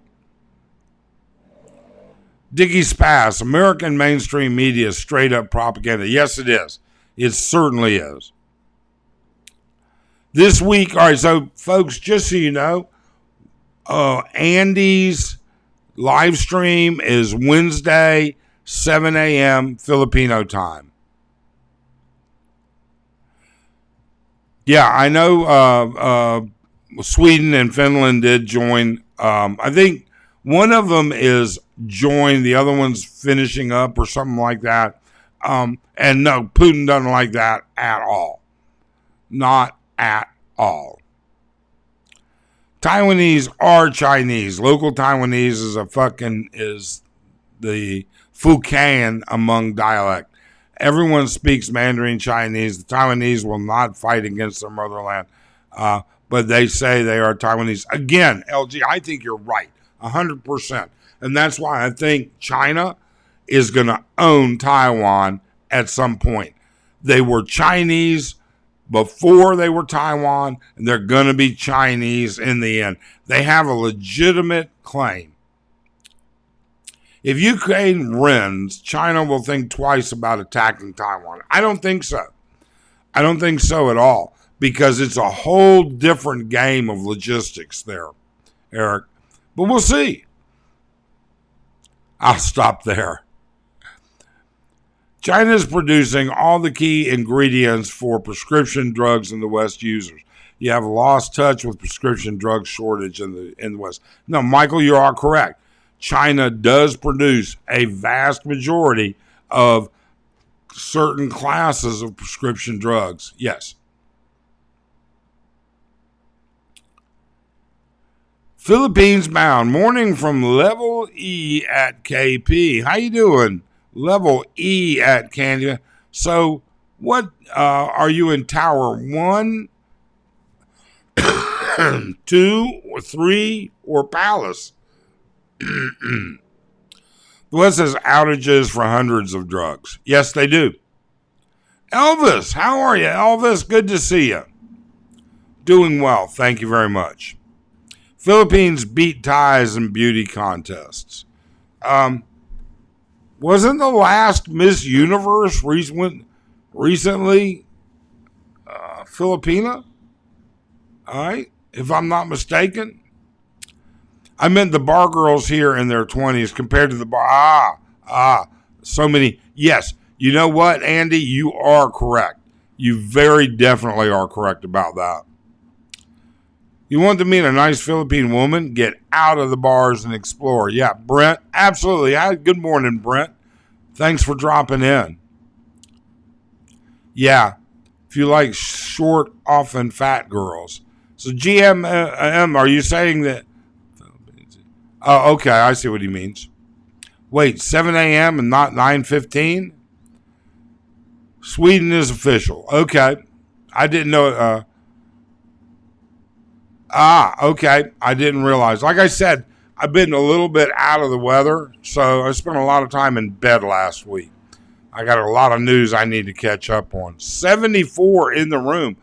Dickie Spass, American mainstream media is straight up propaganda. Yes, it is. It certainly is. This week, all right, so folks, just so you know, Andy's live stream is Wednesday, 7 a.m. Filipino time. Yeah, I know Sweden and Finland did join. I think one of them is joined, the other one's finishing up or something like that. And no, Putin doesn't like that at all. Not at all. Taiwanese are Chinese. Local Taiwanese is the Fukan among dialect. Everyone speaks Mandarin Chinese. The Taiwanese will not fight against their motherland, but they say they are Taiwanese. Again, LG, I think you're right, 100%. And that's why I think China is going to own Taiwan at some point. They were Chinese before they were Taiwan, and they're going to be Chinese in the end. They have a legitimate claim. If Ukraine wins, China will think twice about attacking Taiwan. I don't think so. I don't think so at all, because it's a whole different game of logistics there, Eric. But we'll see. I'll stop there. China is producing all the key ingredients for prescription drugs in the West users. You have lost touch with prescription drug shortage in the West. No, Michael, you are correct. China does produce a vast majority of certain classes of prescription drugs. Yes. Philippines bound. Morning from Level E at KP. How you doing? Level E at Canada. So, what are you in Tower 1, 2, or 3, or Palace? The West has outages for hundreds of drugs. Yes, they do. Elvis, how are you? Elvis, good to see you. Doing well. Thank you very much. Philippines beat ties in beauty contests. Wasn't the last Miss Universe recently Filipina? All right, if I'm not mistaken. I meant the bar girls here in their 20s compared to the bar. So many. Yes, you know what, Andy? You are correct. You very definitely are correct about that. You want to meet a nice Philippine woman? Get out of the bars and explore. Yeah, Brent, absolutely. Good morning, Brent. Thanks for dropping in. Yeah, if you like short, often fat girls. So GMM, are you saying that? Oh, okay, I see what he means. Wait, 7 a.m. and not 9:15? Sweden is official. Okay. I didn't know. Okay. I didn't realize. Like I said, I've been a little bit out of the weather, so I spent a lot of time in bed last week. I got a lot of news I need to catch up on. 74 in the room.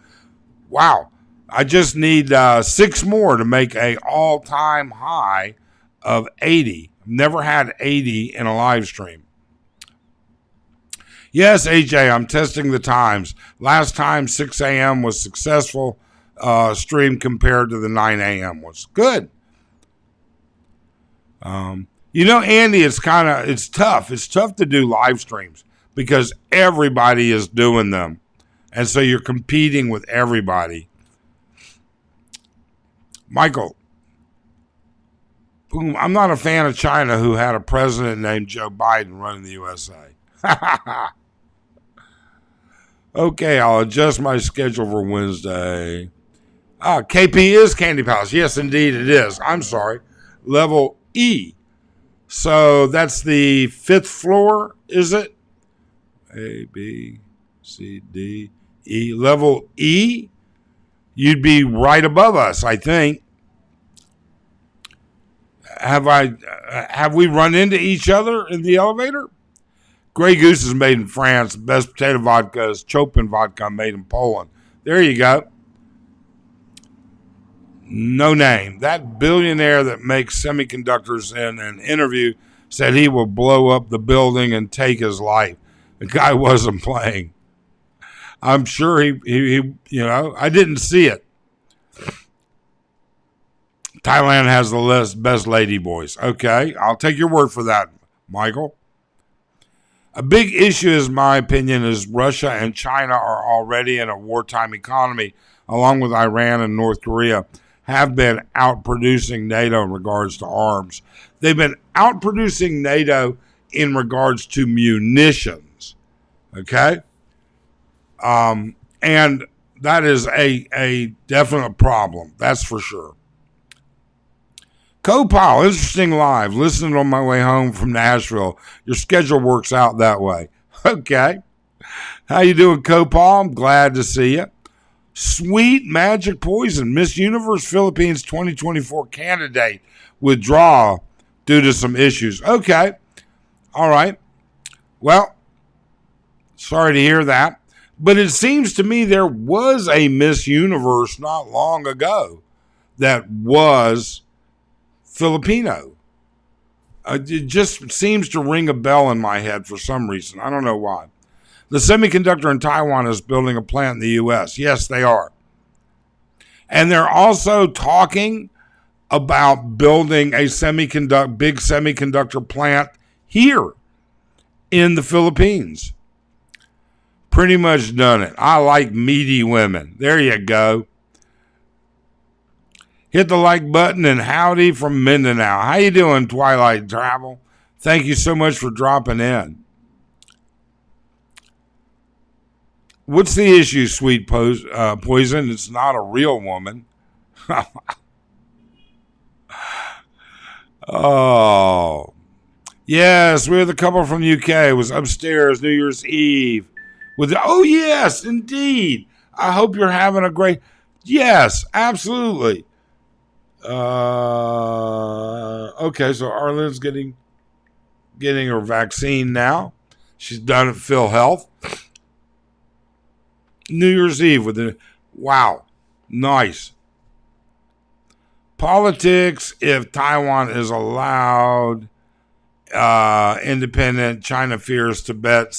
Wow. I just need 6 more to make an all-time high of 80. Never had 80 in a live stream. Yes, AJ, I'm testing the times. Last time 6 a.m. was successful stream compared to the 9 a.m. was good. Andy, it's tough. It's tough to do live streams because everybody is doing them. And so you're competing with everybody. Michael, boom, I'm not a fan of China who had a president named Joe Biden running the USA. Okay, I'll adjust my schedule for Wednesday. KP is Candy Palace. Yes, indeed it is. I'm sorry. Level E. So that's the 5th floor, is it? A, B, C, D, E. Level E? You'd be right above us, I think. Have we run into each other in the elevator? Grey Goose is made in France. Best potato vodka is Chopin vodka made in Poland. There you go. No name. That billionaire that makes semiconductors in an interview said he will blow up the building and take his life. The guy wasn't playing. I'm sure he I didn't see it. Thailand has the best lady boys. Okay, I'll take your word for that, Michael. A big issue, in my opinion, is Russia and China are already in a wartime economy, along with Iran and North Korea, have been outproducing NATO in regards to arms. They've been outproducing NATO in regards to munitions. Okay? And that is a definite problem. That's for sure. Copal, interesting live. Listening on my way home from Nashville. Your schedule works out that way. Okay. How you doing, Copal? I'm glad to see you. Sweet Magic Poison. Miss Universe Philippines 2024 candidate withdraw due to some issues. Okay. All right. Well, sorry to hear that. But it seems to me there was a Miss Universe not long ago that was Filipino. It just seems to ring a bell in my head for some reason. I don't know why. The semiconductor in Taiwan is building a plant in the U.S. Yes, they are. And they're also talking about building a big semiconductor plant here in the Philippines. Pretty much done it. I like meaty women. There you go. Hit the like button and howdy from Mindanao. How you doing, Twilight Travel? Thank you so much for dropping in. What's the issue, sweet poison? It's not a real woman. Oh. Yes, we're the couple from UK. It was upstairs New Year's Eve. Oh, yes, indeed. I hope you're having a great... Yes, absolutely. Okay, so Arlen's getting her vaccine now. She's done at Phil Health. New Year's Eve wow, nice. Politics, if Taiwan is allowed independent, China fears Tibet.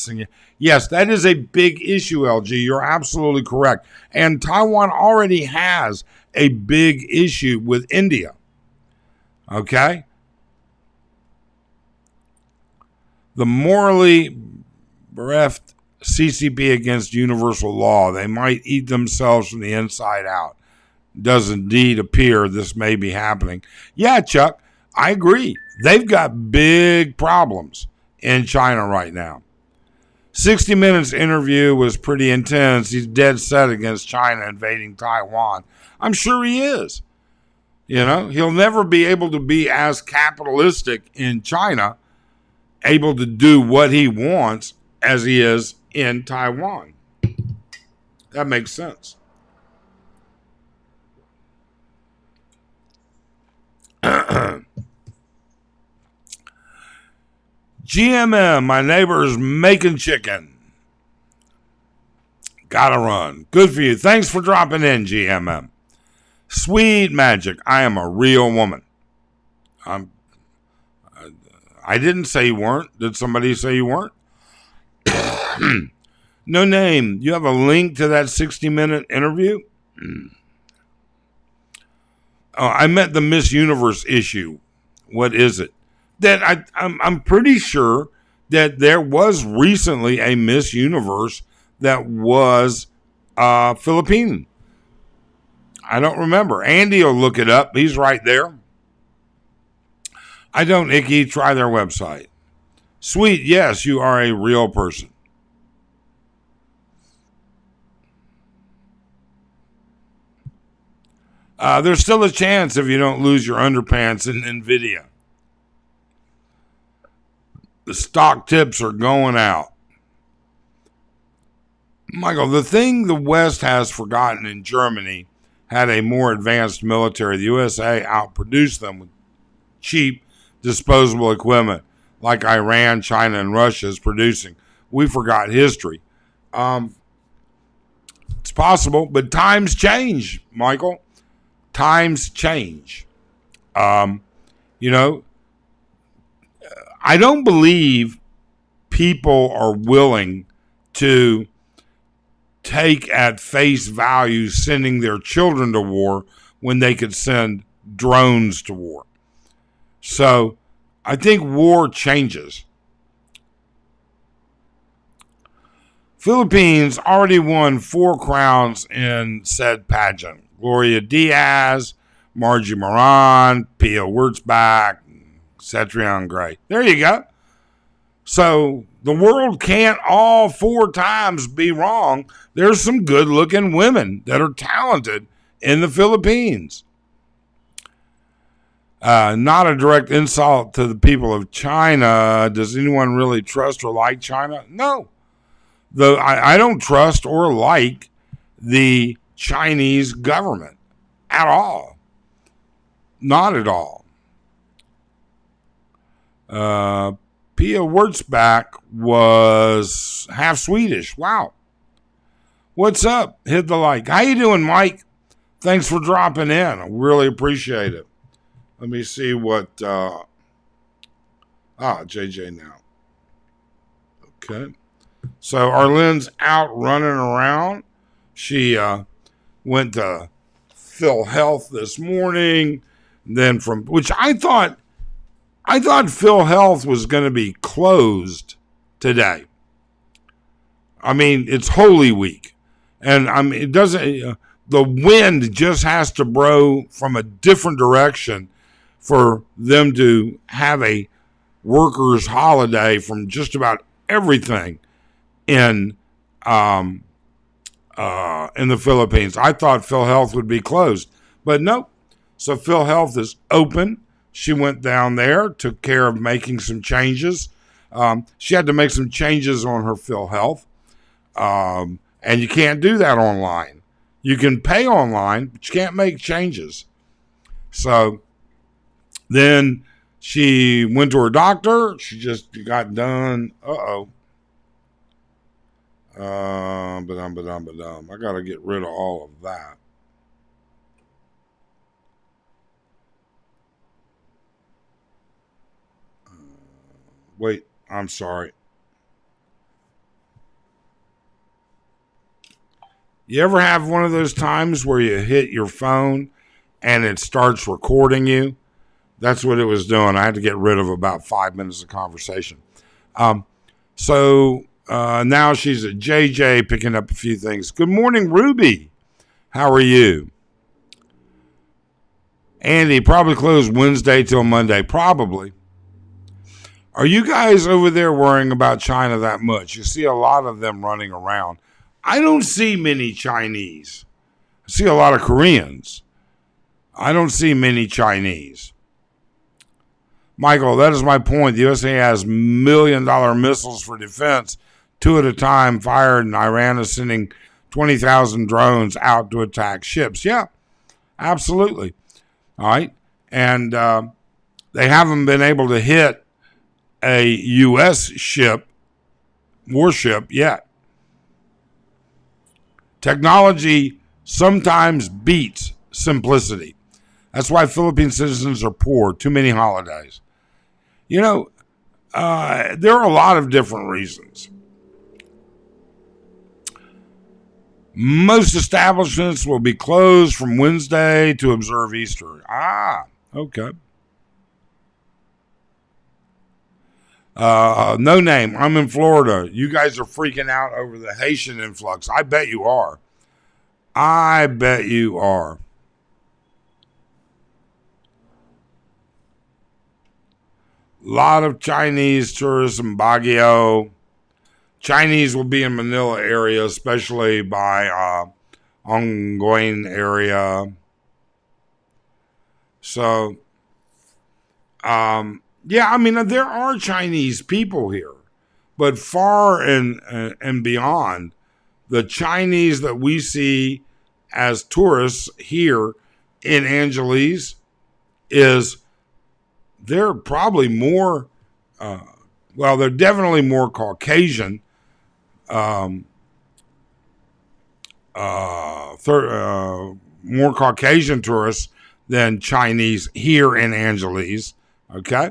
Yes, that is a big issue, LG. You're absolutely correct. And Taiwan already has a big issue with India. Okay? The morally bereft CCP against universal law. They might eat themselves from the inside out. Does indeed appear this may be happening. Yeah, Chuck, I agree. They've got big problems in China right now. 60 Minutes interview was pretty intense. He's dead set against China invading Taiwan. I'm sure he is. You know, he'll never be able to be as capitalistic in China, able to do what he wants as he is in Taiwan. That makes sense. GMM, my neighbor's making chicken. Gotta run. Good for you. Thanks for dropping in, GMM. Sweet magic. I am a real woman. I didn't say you weren't. Did somebody say you weren't? No name. You have a link to that 60-minute interview? Oh, I meant the Miss Universe issue. What is it? That I'm pretty sure that there was recently a Miss Universe that was Philippine. I don't remember. Andy will look it up. He's right there. I don't, Icky. Try their website. Sweet. Yes, you are a real person. There's still a chance if you don't lose your underpants in NVIDIA. The stock tips are going out. Michael, the thing the West has forgotten in Germany had a more advanced military. The USA outproduced them with cheap, disposable equipment like Iran, China, and Russia is producing. We forgot history. It's possible, but times change, Michael. Times change. You know, I don't believe people are willing to take at face value sending their children to war when they could send drones to war. So I think war changes. Philippines already won 4 crowns in said pageant. Gloria Diaz, Margie Moran, Pia Wurtzbach, Cetrion Gray. There you go. So the world can't all 4 times be wrong. There's some good-looking women that are talented in the Philippines. Not a direct insult to the people of China. Does anyone really trust or like China? No. I don't trust or like the Chinese government at all. Not at all. Pia Wurtzbach was half Swedish. Wow. What's up? Hit the like. How you doing, Mike? Thanks for dropping in. I really appreciate it. Let me see what... JJ now. Okay. So Arlene's out running around. She went to Phil Health this morning. Then which I thought Phil Health was going to be closed today. I mean, it's Holy Week. And I mean, it doesn't... the wind just has to blow from a different direction for them to have a workers' holiday from just about everything in the Philippines. I thought Phil Health would be closed, but nope. So Phil Health is open. She went down there, took care of making some changes. She had to make some changes on her Phil Health, and you can't do that online. You can pay online, but you can't make changes. So then she went to her doctor. She just got done. I got to get rid of all of that. Wait, I'm sorry. You ever have one of those times where you hit your phone and it starts recording you? That's what it was doing. I had to get rid of about 5 minutes of conversation. So now she's at JJ picking up a few things. Good morning, Ruby. How are you? Andy, probably closed Wednesday till Monday. Probably. Are you guys over there worrying about China that much? You see a lot of them running around. I don't see many Chinese. I see a lot of Koreans. I don't see many Chinese. Michael, that is my point. The USA has $1 million missiles for defense, 2 at a time fired, and Iran is sending 20,000 drones out to attack ships. Yeah, absolutely. All right. And they haven't been able to hit a U.S. warship yet. Technology sometimes beats simplicity. That's why Philippine citizens are poor. Too many holidays. You know, there are a lot of different reasons. Most establishments will be closed from Wednesday to observe Easter. Okay. No name. I'm in Florida. You guys are freaking out over the Haitian influx. I bet you are. I bet you are. A lot of Chinese tourists in Baguio. Chinese will be in Manila area, especially by Ongoing area. So, yeah, I mean, there are Chinese people here, but far and beyond, the Chinese that we see as tourists here in Angeles they're probably more, they're definitely more Caucasian, more Caucasian tourists than Chinese here in Angeles, okay?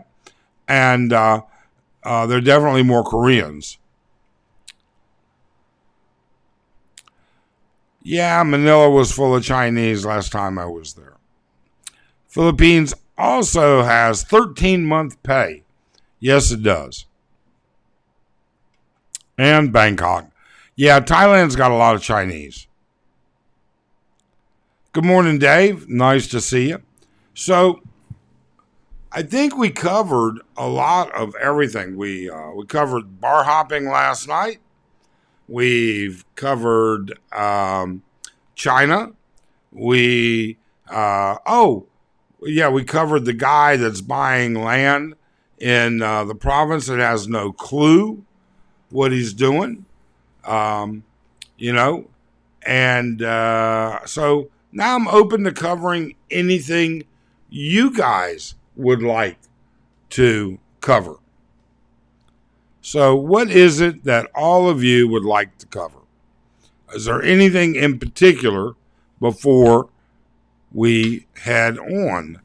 And they're definitely more Koreans. Yeah, Manila was full of Chinese last time I was there. Philippines also has 13-month pay. Yes, it does. And Bangkok. Yeah, Thailand's got a lot of Chinese. Good morning, Dave. Nice to see you. So, I think we covered a lot of everything. We covered bar hopping last night. We've covered China. We covered the guy that's buying land in the province that has no clue what he's doing. So now I'm open to covering anything you guys would like to cover. So what is it that all of you would like to cover? Is there anything in particular before we head on?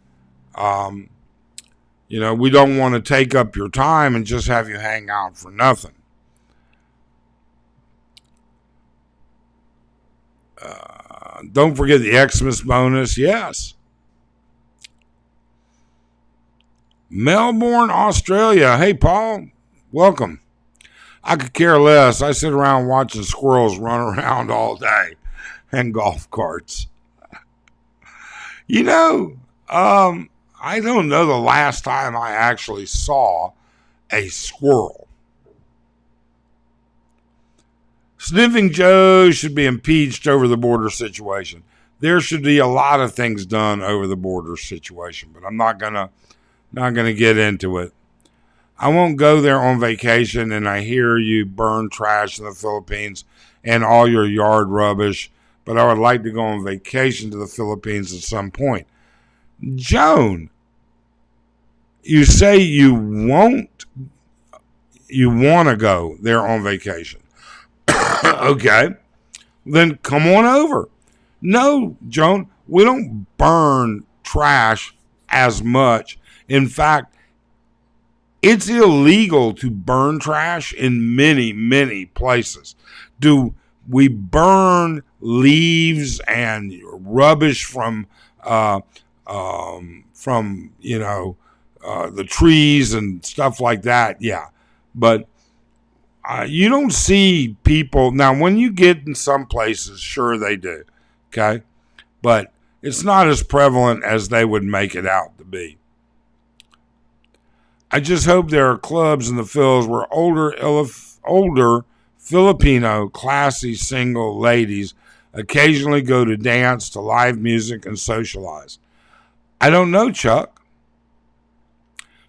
We don't want to take up your time and just have you hang out for nothing. Don't forget the Xmas bonus. Yes. Melbourne, Australia. Hey, Paul. Welcome. I could care less. I sit around watching squirrels run around all day and golf carts. I don't know the last time I actually saw a squirrel. Sniffing Joe should be impeached over the border situation. There should be a lot of things done over the border situation, but I'm not gonna get into it. I won't go there on vacation, and I hear you burn trash in the Philippines and all your yard rubbish, but I would like to go on vacation to the Philippines at some point. Joan, you say you want to go there on vacation. Okay, then come on over. No, Joan, we don't burn trash as much. In fact, it's illegal to burn trash in many, many places. Do we burn leaves and rubbish from the trees and stuff like that? Yeah, but you don't see people now. When you get in some places, sure they do. Okay, but it's not as prevalent as they would make it out to be. I just hope there are clubs in the Phils where older Filipino classy single ladies occasionally go to dance to live music and socialize. I don't know, Chuck.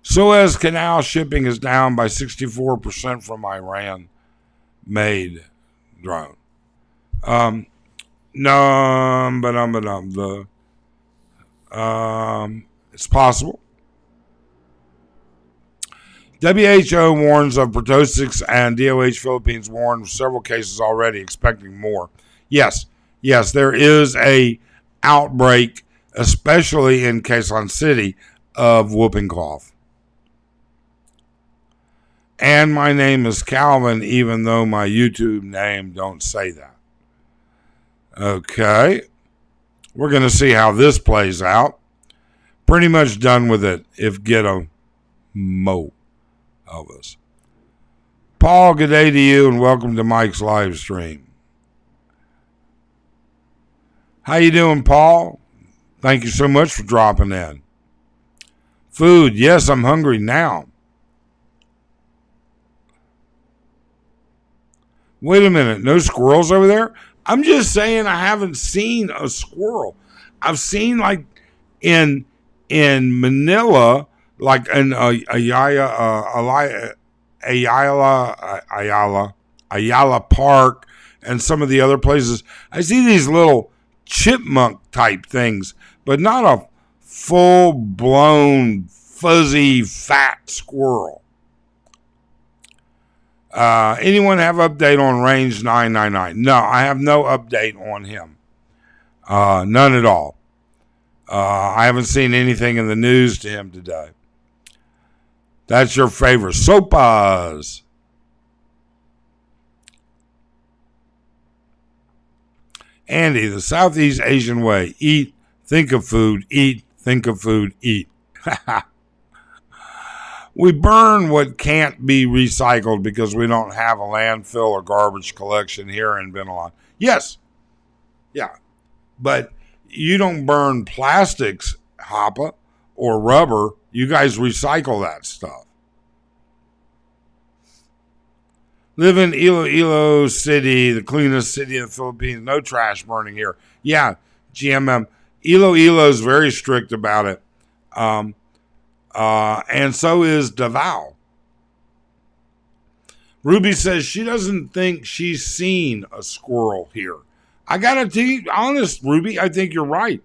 Suez Canal shipping is down by 64% from Iran-made drone. It's possible. WHO warns of pertussis, and DOH Philippines warned of several cases already, expecting more. Yes, there is a outbreak, especially in Quezon City, of whooping cough. And my name is Calvin, even though my YouTube name don't say that. Okay, we're going to see how this plays out. Pretty much done with it, if get a mo. Elvis. Paul, good day to you and welcome to Mike's live stream. How you doing, Paul? Thank you so much for dropping in. Food, yes, I'm hungry now. Wait a minute, no squirrels over there? I'm just saying I haven't seen a squirrel. I've seen like in Manila, like in Ayala Park and some of the other places, I see these little chipmunk type things, but not a full-blown, fuzzy, fat squirrel. Anyone have update on Range 999? No, I have no update on him. None at all. I haven't seen anything in the news to him today. That's your favorite. Sopas. Andy, the Southeast Asian way. Eat, think of food, eat, think of food, eat. We burn what can't be recycled because we don't have a landfill or garbage collection here in Benelon. Yes. Yeah. But you don't burn plastics, Hoppa, or rubber. You guys recycle that stuff. Live in Iloilo City, the cleanest city in the Philippines. No trash burning here. Yeah, GMM. Iloilo is very strict about it. And so is Davao. Ruby says she doesn't think she's seen a squirrel here. I gotta be honest, Ruby. I think you're right.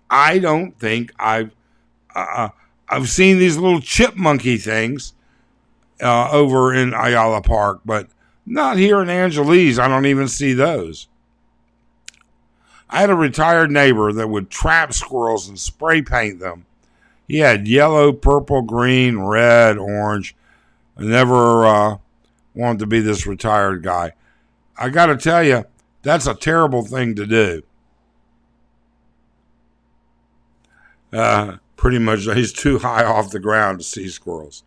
I don't think I've seen these little chipmunky things over in Ayala Park, but not here in Angeles. I don't even see those. I had a retired neighbor that would trap squirrels and spray paint them. He had yellow, purple, green, red, orange. I never wanted to be this retired guy. I got to tell you, that's a terrible thing to do. Pretty much, he's too high off the ground to see squirrels.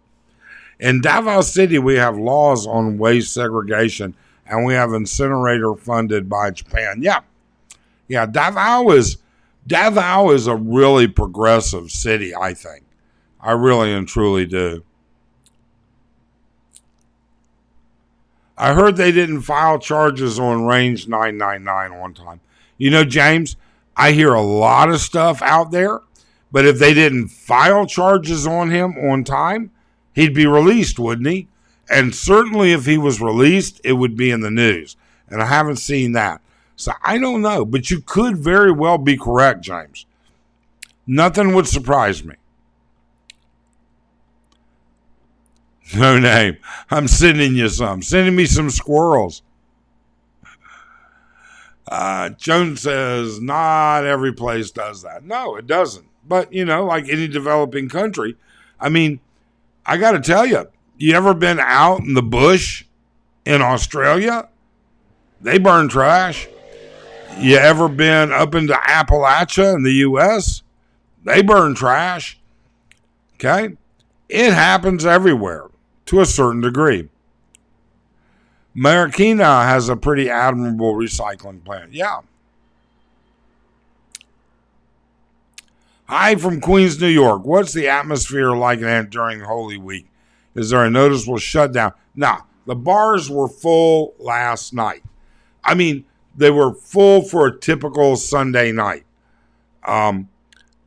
In Davao City, we have laws on waste segregation, and we have incinerator funded by Japan. Yeah, Davao is a really progressive city, I think. I really and truly do. I heard they didn't file charges on Range 999 one time. You know, James, I hear a lot of stuff out there, but if they didn't file charges on him on time, he'd be released, wouldn't he? And certainly if he was released, it would be in the news. And I haven't seen that. So I don't know, but you could very well be correct, James. Nothing would surprise me. No name. I'm sending you some. Sending me some squirrels. Joan says, not every place does that. No, it doesn't. But, you know, like any developing country, I mean, I got to tell you, you ever been out in the bush in Australia? They burn trash. You ever been up into Appalachia in the U.S.? They burn trash. Okay? It happens everywhere to a certain degree. Marikina has a pretty admirable recycling plant. Yeah. Hi from Queens, New York. What's the atmosphere like during Holy Week? Is there a noticeable shutdown? No, the bars were full last night. I mean, they were full for a typical Sunday night. You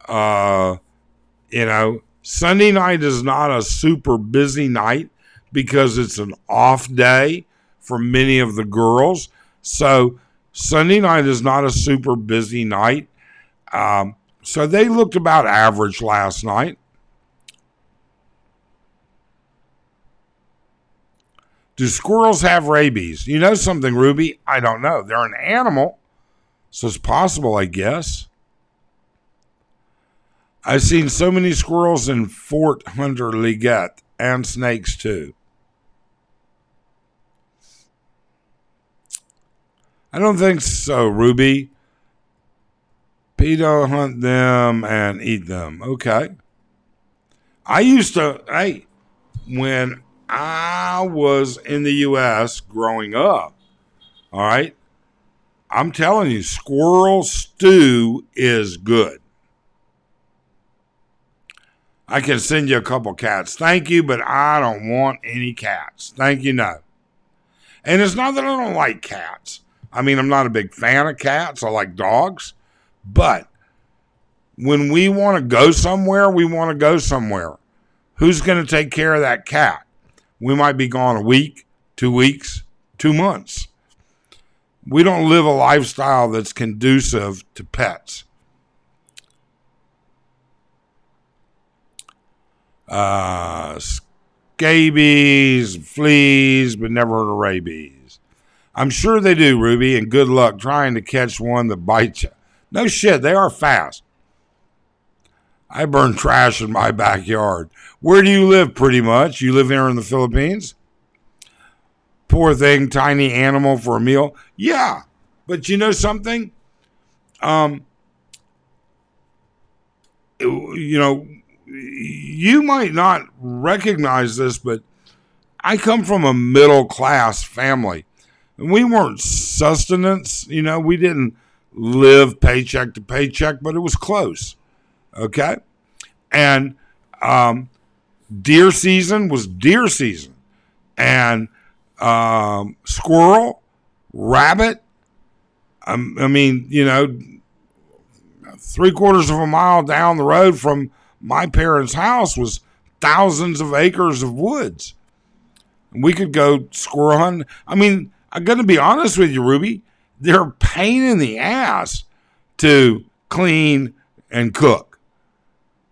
know, Sunday night is not a super busy night because it's an off day for many of the girls. So Sunday night is not a super busy night. So they looked about average last night. Do squirrels have rabies? You know something, Ruby? I don't know. They're an animal, so it's possible, I guess. I've seen so many squirrels in Fort Hunter Liggett and snakes too. I don't think so, Ruby. PETA hunt them and eat them. Okay. I used to, when I was in the U.S. growing up, all right, I'm telling you, squirrel stew is good. I can send you a couple cats. Thank you, but I don't want any cats. Thank you, no. And it's not that I don't like cats. I mean, I'm not a big fan of cats. I like dogs. But when we want to go somewhere, we want to go somewhere. Who's going to take care of that cat? We might be gone a week, 2 weeks, 2 months. We don't live a lifestyle that's conducive to pets. Scabies, fleas, but never heard of rabies. I'm sure they do, Ruby, and good luck trying to catch one that bites you. No shit, they are fast. I burn trash in my backyard. Where do you live, pretty much? You live here in the Philippines? Poor thing, tiny animal for a meal. Yeah, but you know something? You know, you might not recognize this, but I come from a middle-class family. And we weren't sustenance, you know, we didn't live paycheck to paycheck, but it was close. Okay? And deer season was deer season. And squirrel, rabbit, I mean, you know, 3/4 of a mile down the road from my parents' house was thousands of acres of woods. We could go squirrel hunting. I mean, I'm going to be honest with you, Ruby. They're a pain in the ass to clean and cook.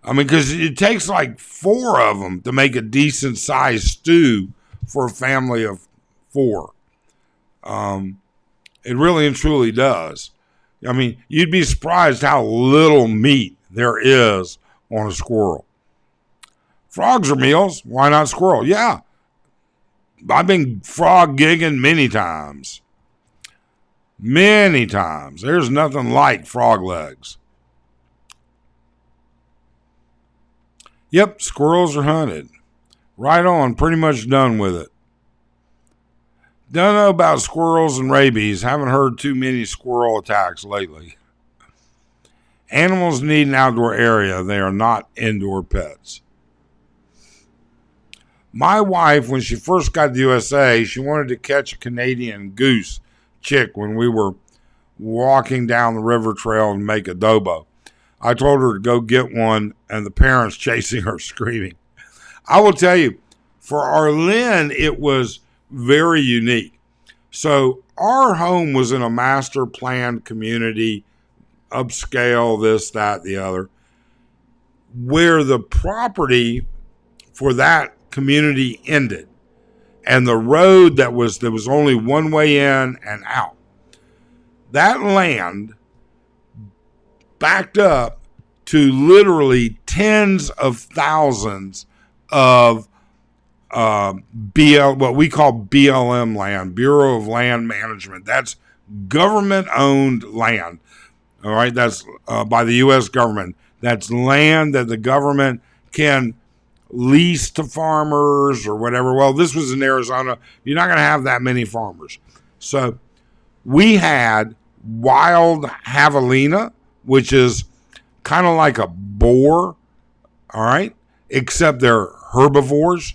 I mean, because it takes like 4 of them to make a decent sized stew for a family of 4. It really and truly does. I mean, you'd be surprised how little meat there is on a squirrel. Frogs are meals. Why not squirrel? Yeah, I've been frog gigging many times. Many times. There's nothing like frog legs. Yep, squirrels are hunted. Right on, pretty much done with it. Don't know about squirrels and rabies. Haven't heard too many squirrel attacks lately. Animals need an outdoor area. They are not indoor pets. My wife, when she first got to the USA, she wanted to catch a Canadian goose chick when we were walking down the river trail and make adobo. I told her to go get one, and the parents chasing her screaming. I will tell you, for Arlen, it was very unique. So our home was in a master planned community, upscale, this, that, the other, where the property for that community ended. And the road there was only one way in and out. That land backed up to literally tens of thousands of what we call BLM land, Bureau of Land Management. That's government-owned land. All right, that's by the U.S. government. That's land that the government can lease to farmers or whatever. Well, this was in Arizona. You're not going to have that many farmers. So we had wild javelina, which is kind of like a boar, all right, except they're herbivores.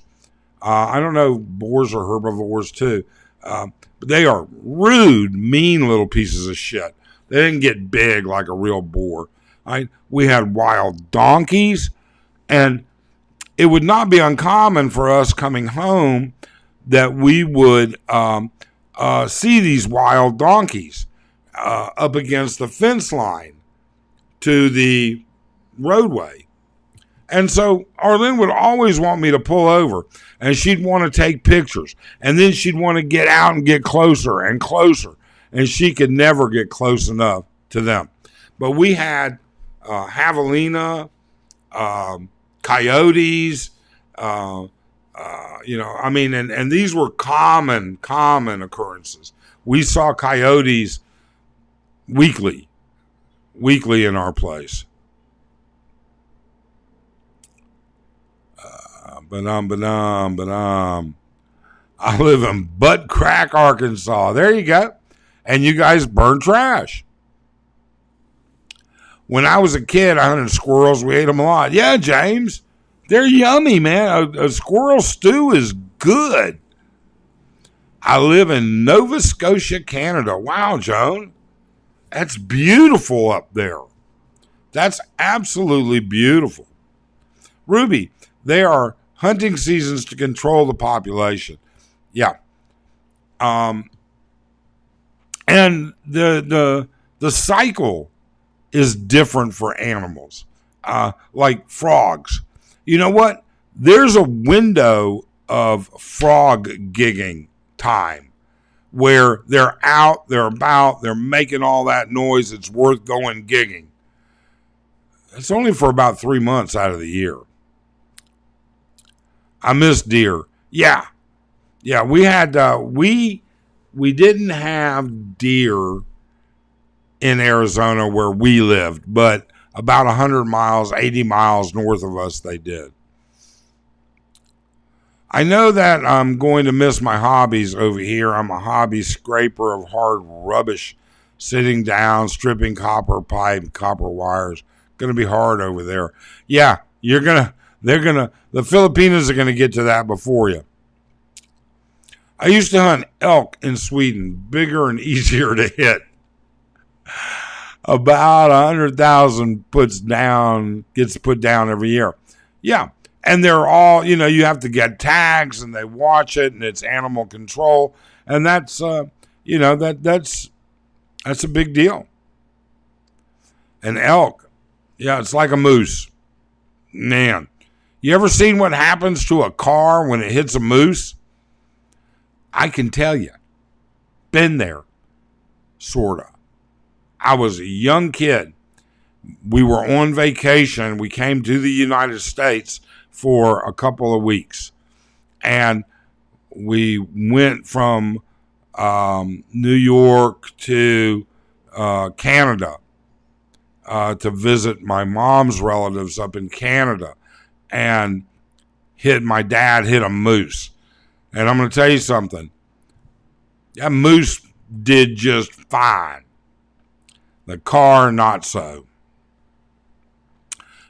I don't know, boars are herbivores too, but they are rude, mean little pieces of shit. They didn't get big like a real boar. Right? We had wild donkeys, and it would not be uncommon for us coming home that we would see these wild donkeys up against the fence line to the roadway. And so Arlen would always want me to pull over, and she'd want to take pictures. And then she'd want to get out and get closer and closer. And she could never get close enough to them. But we had javelina, coyotes, and these were common occurrences. We saw coyotes weekly in our place. I live in Butt Crack, Arkansas. There you go. And you guys burn trash. When I was a kid, I hunted squirrels. We ate them a lot. Yeah, James. They're yummy, man. A squirrel stew is good. I live in Nova Scotia, Canada. Wow, Joan. That's beautiful up there. That's absolutely beautiful. Ruby, they are hunting seasons to control the population. Yeah. And the cycle is different for animals, like frogs. You know what? There's a window of frog gigging time where they're out, they're about, they're making all that noise. It's worth going gigging. It's only for about 3 months out of the year. I miss deer. Yeah. We had we didn't have deer in Arizona where we lived, but about 100 miles, 80 miles north of us, they did. I know that I'm going to miss my hobbies over here. I'm a hobby scraper of hard rubbish, sitting down, stripping copper pipe, copper wires. Going to be hard over there. Yeah, the Filipinos are going to get to that before you. I used to hunt elk in Sweden, bigger and easier to hit. About 100,000 gets put down every year. Yeah, and they're all, you have to get tags, and they watch it, and it's animal control, and that's that's a big deal. An elk, yeah, it's like a moose. Man, you ever seen what happens to a car when it hits a moose? I can tell you. Been there. Sorta. I was a young kid. We were on vacation. We came to the United States for a couple of weeks. And we went from New York to Canada to visit my mom's relatives up in Canada. And my dad hit a moose. And I'm going to tell you something. That moose did just fine. The car, not so.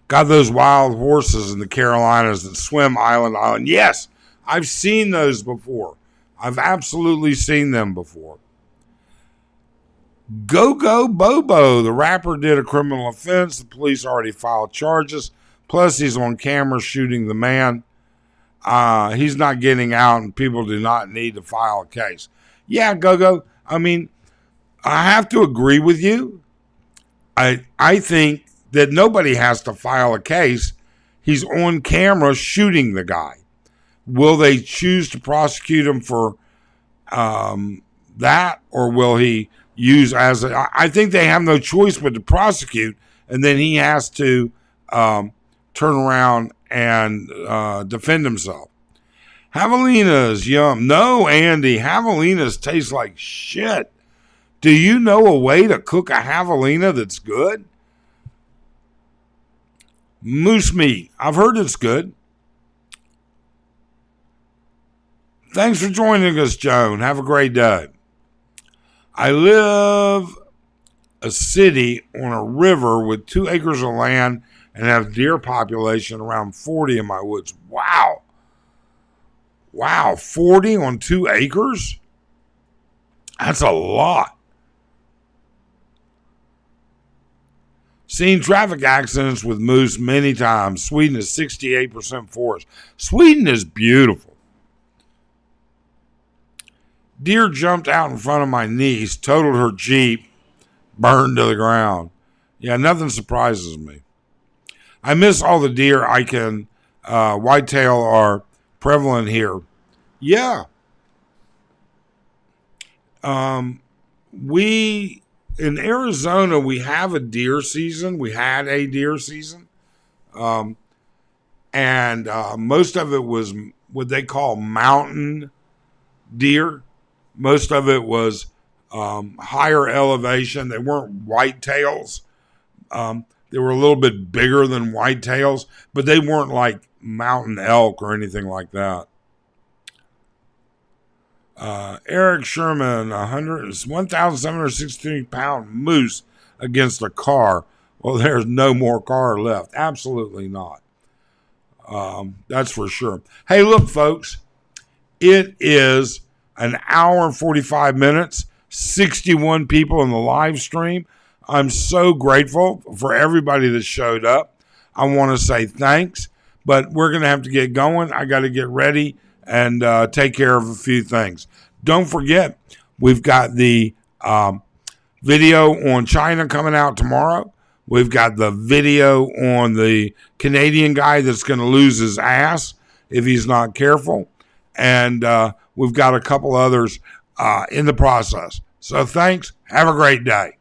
Got those wild horses in the Carolinas that swim island to island. Yes, I've seen those before. I've absolutely seen them before. Go Bobo, the rapper, did a criminal offense. The police already filed charges. Plus, he's on camera shooting the man. He's not getting out, and people do not need to file a case. Yeah, Go. I mean, I have to agree with you. I think that nobody has to file a case. He's on camera shooting the guy. Will they choose to prosecute him for that, or will he use I think they have no choice but to prosecute, and then he has to turn around and defend himself. Javelinas, yum. No, Andy, javelinas taste like shit. Do you know a way to cook a javelina that's good? Moose meat. I've heard it's good. Thanks for joining us, Joan. Have a great day. I live a city on a river with 2 acres of land and have deer population around 40 in my woods. Wow. 40 on 2 acres? That's a lot. Seen traffic accidents with moose many times. Sweden is 68% forest. Sweden is beautiful. Deer jumped out in front of my niece, totaled her Jeep, burned to the ground. Yeah, nothing surprises me. I miss all the deer I can. Whitetail are prevalent here. Yeah. In Arizona, we have a deer season. We had a deer season. And most of it was what they call mountain deer. Most of it was higher elevation. They weren't whitetails. They were a little bit bigger than whitetails, but they weren't like mountain elk or anything like that. Eric Sherman, 1,763 pound moose against a car. Well, there's no more car left. Absolutely not. That's for sure. Hey, look, folks, it is an hour and 45 minutes, 61 people in the live stream. I'm so grateful for everybody that showed up. I want to say thanks, but we're going to have to get going. I got to get ready and take care of a few things. Don't forget, we've got the video on China coming out tomorrow. We've got the video on the Canadian guy that's going to lose his ass if he's not careful. And we've got a couple others in the process. So thanks. Have a great day.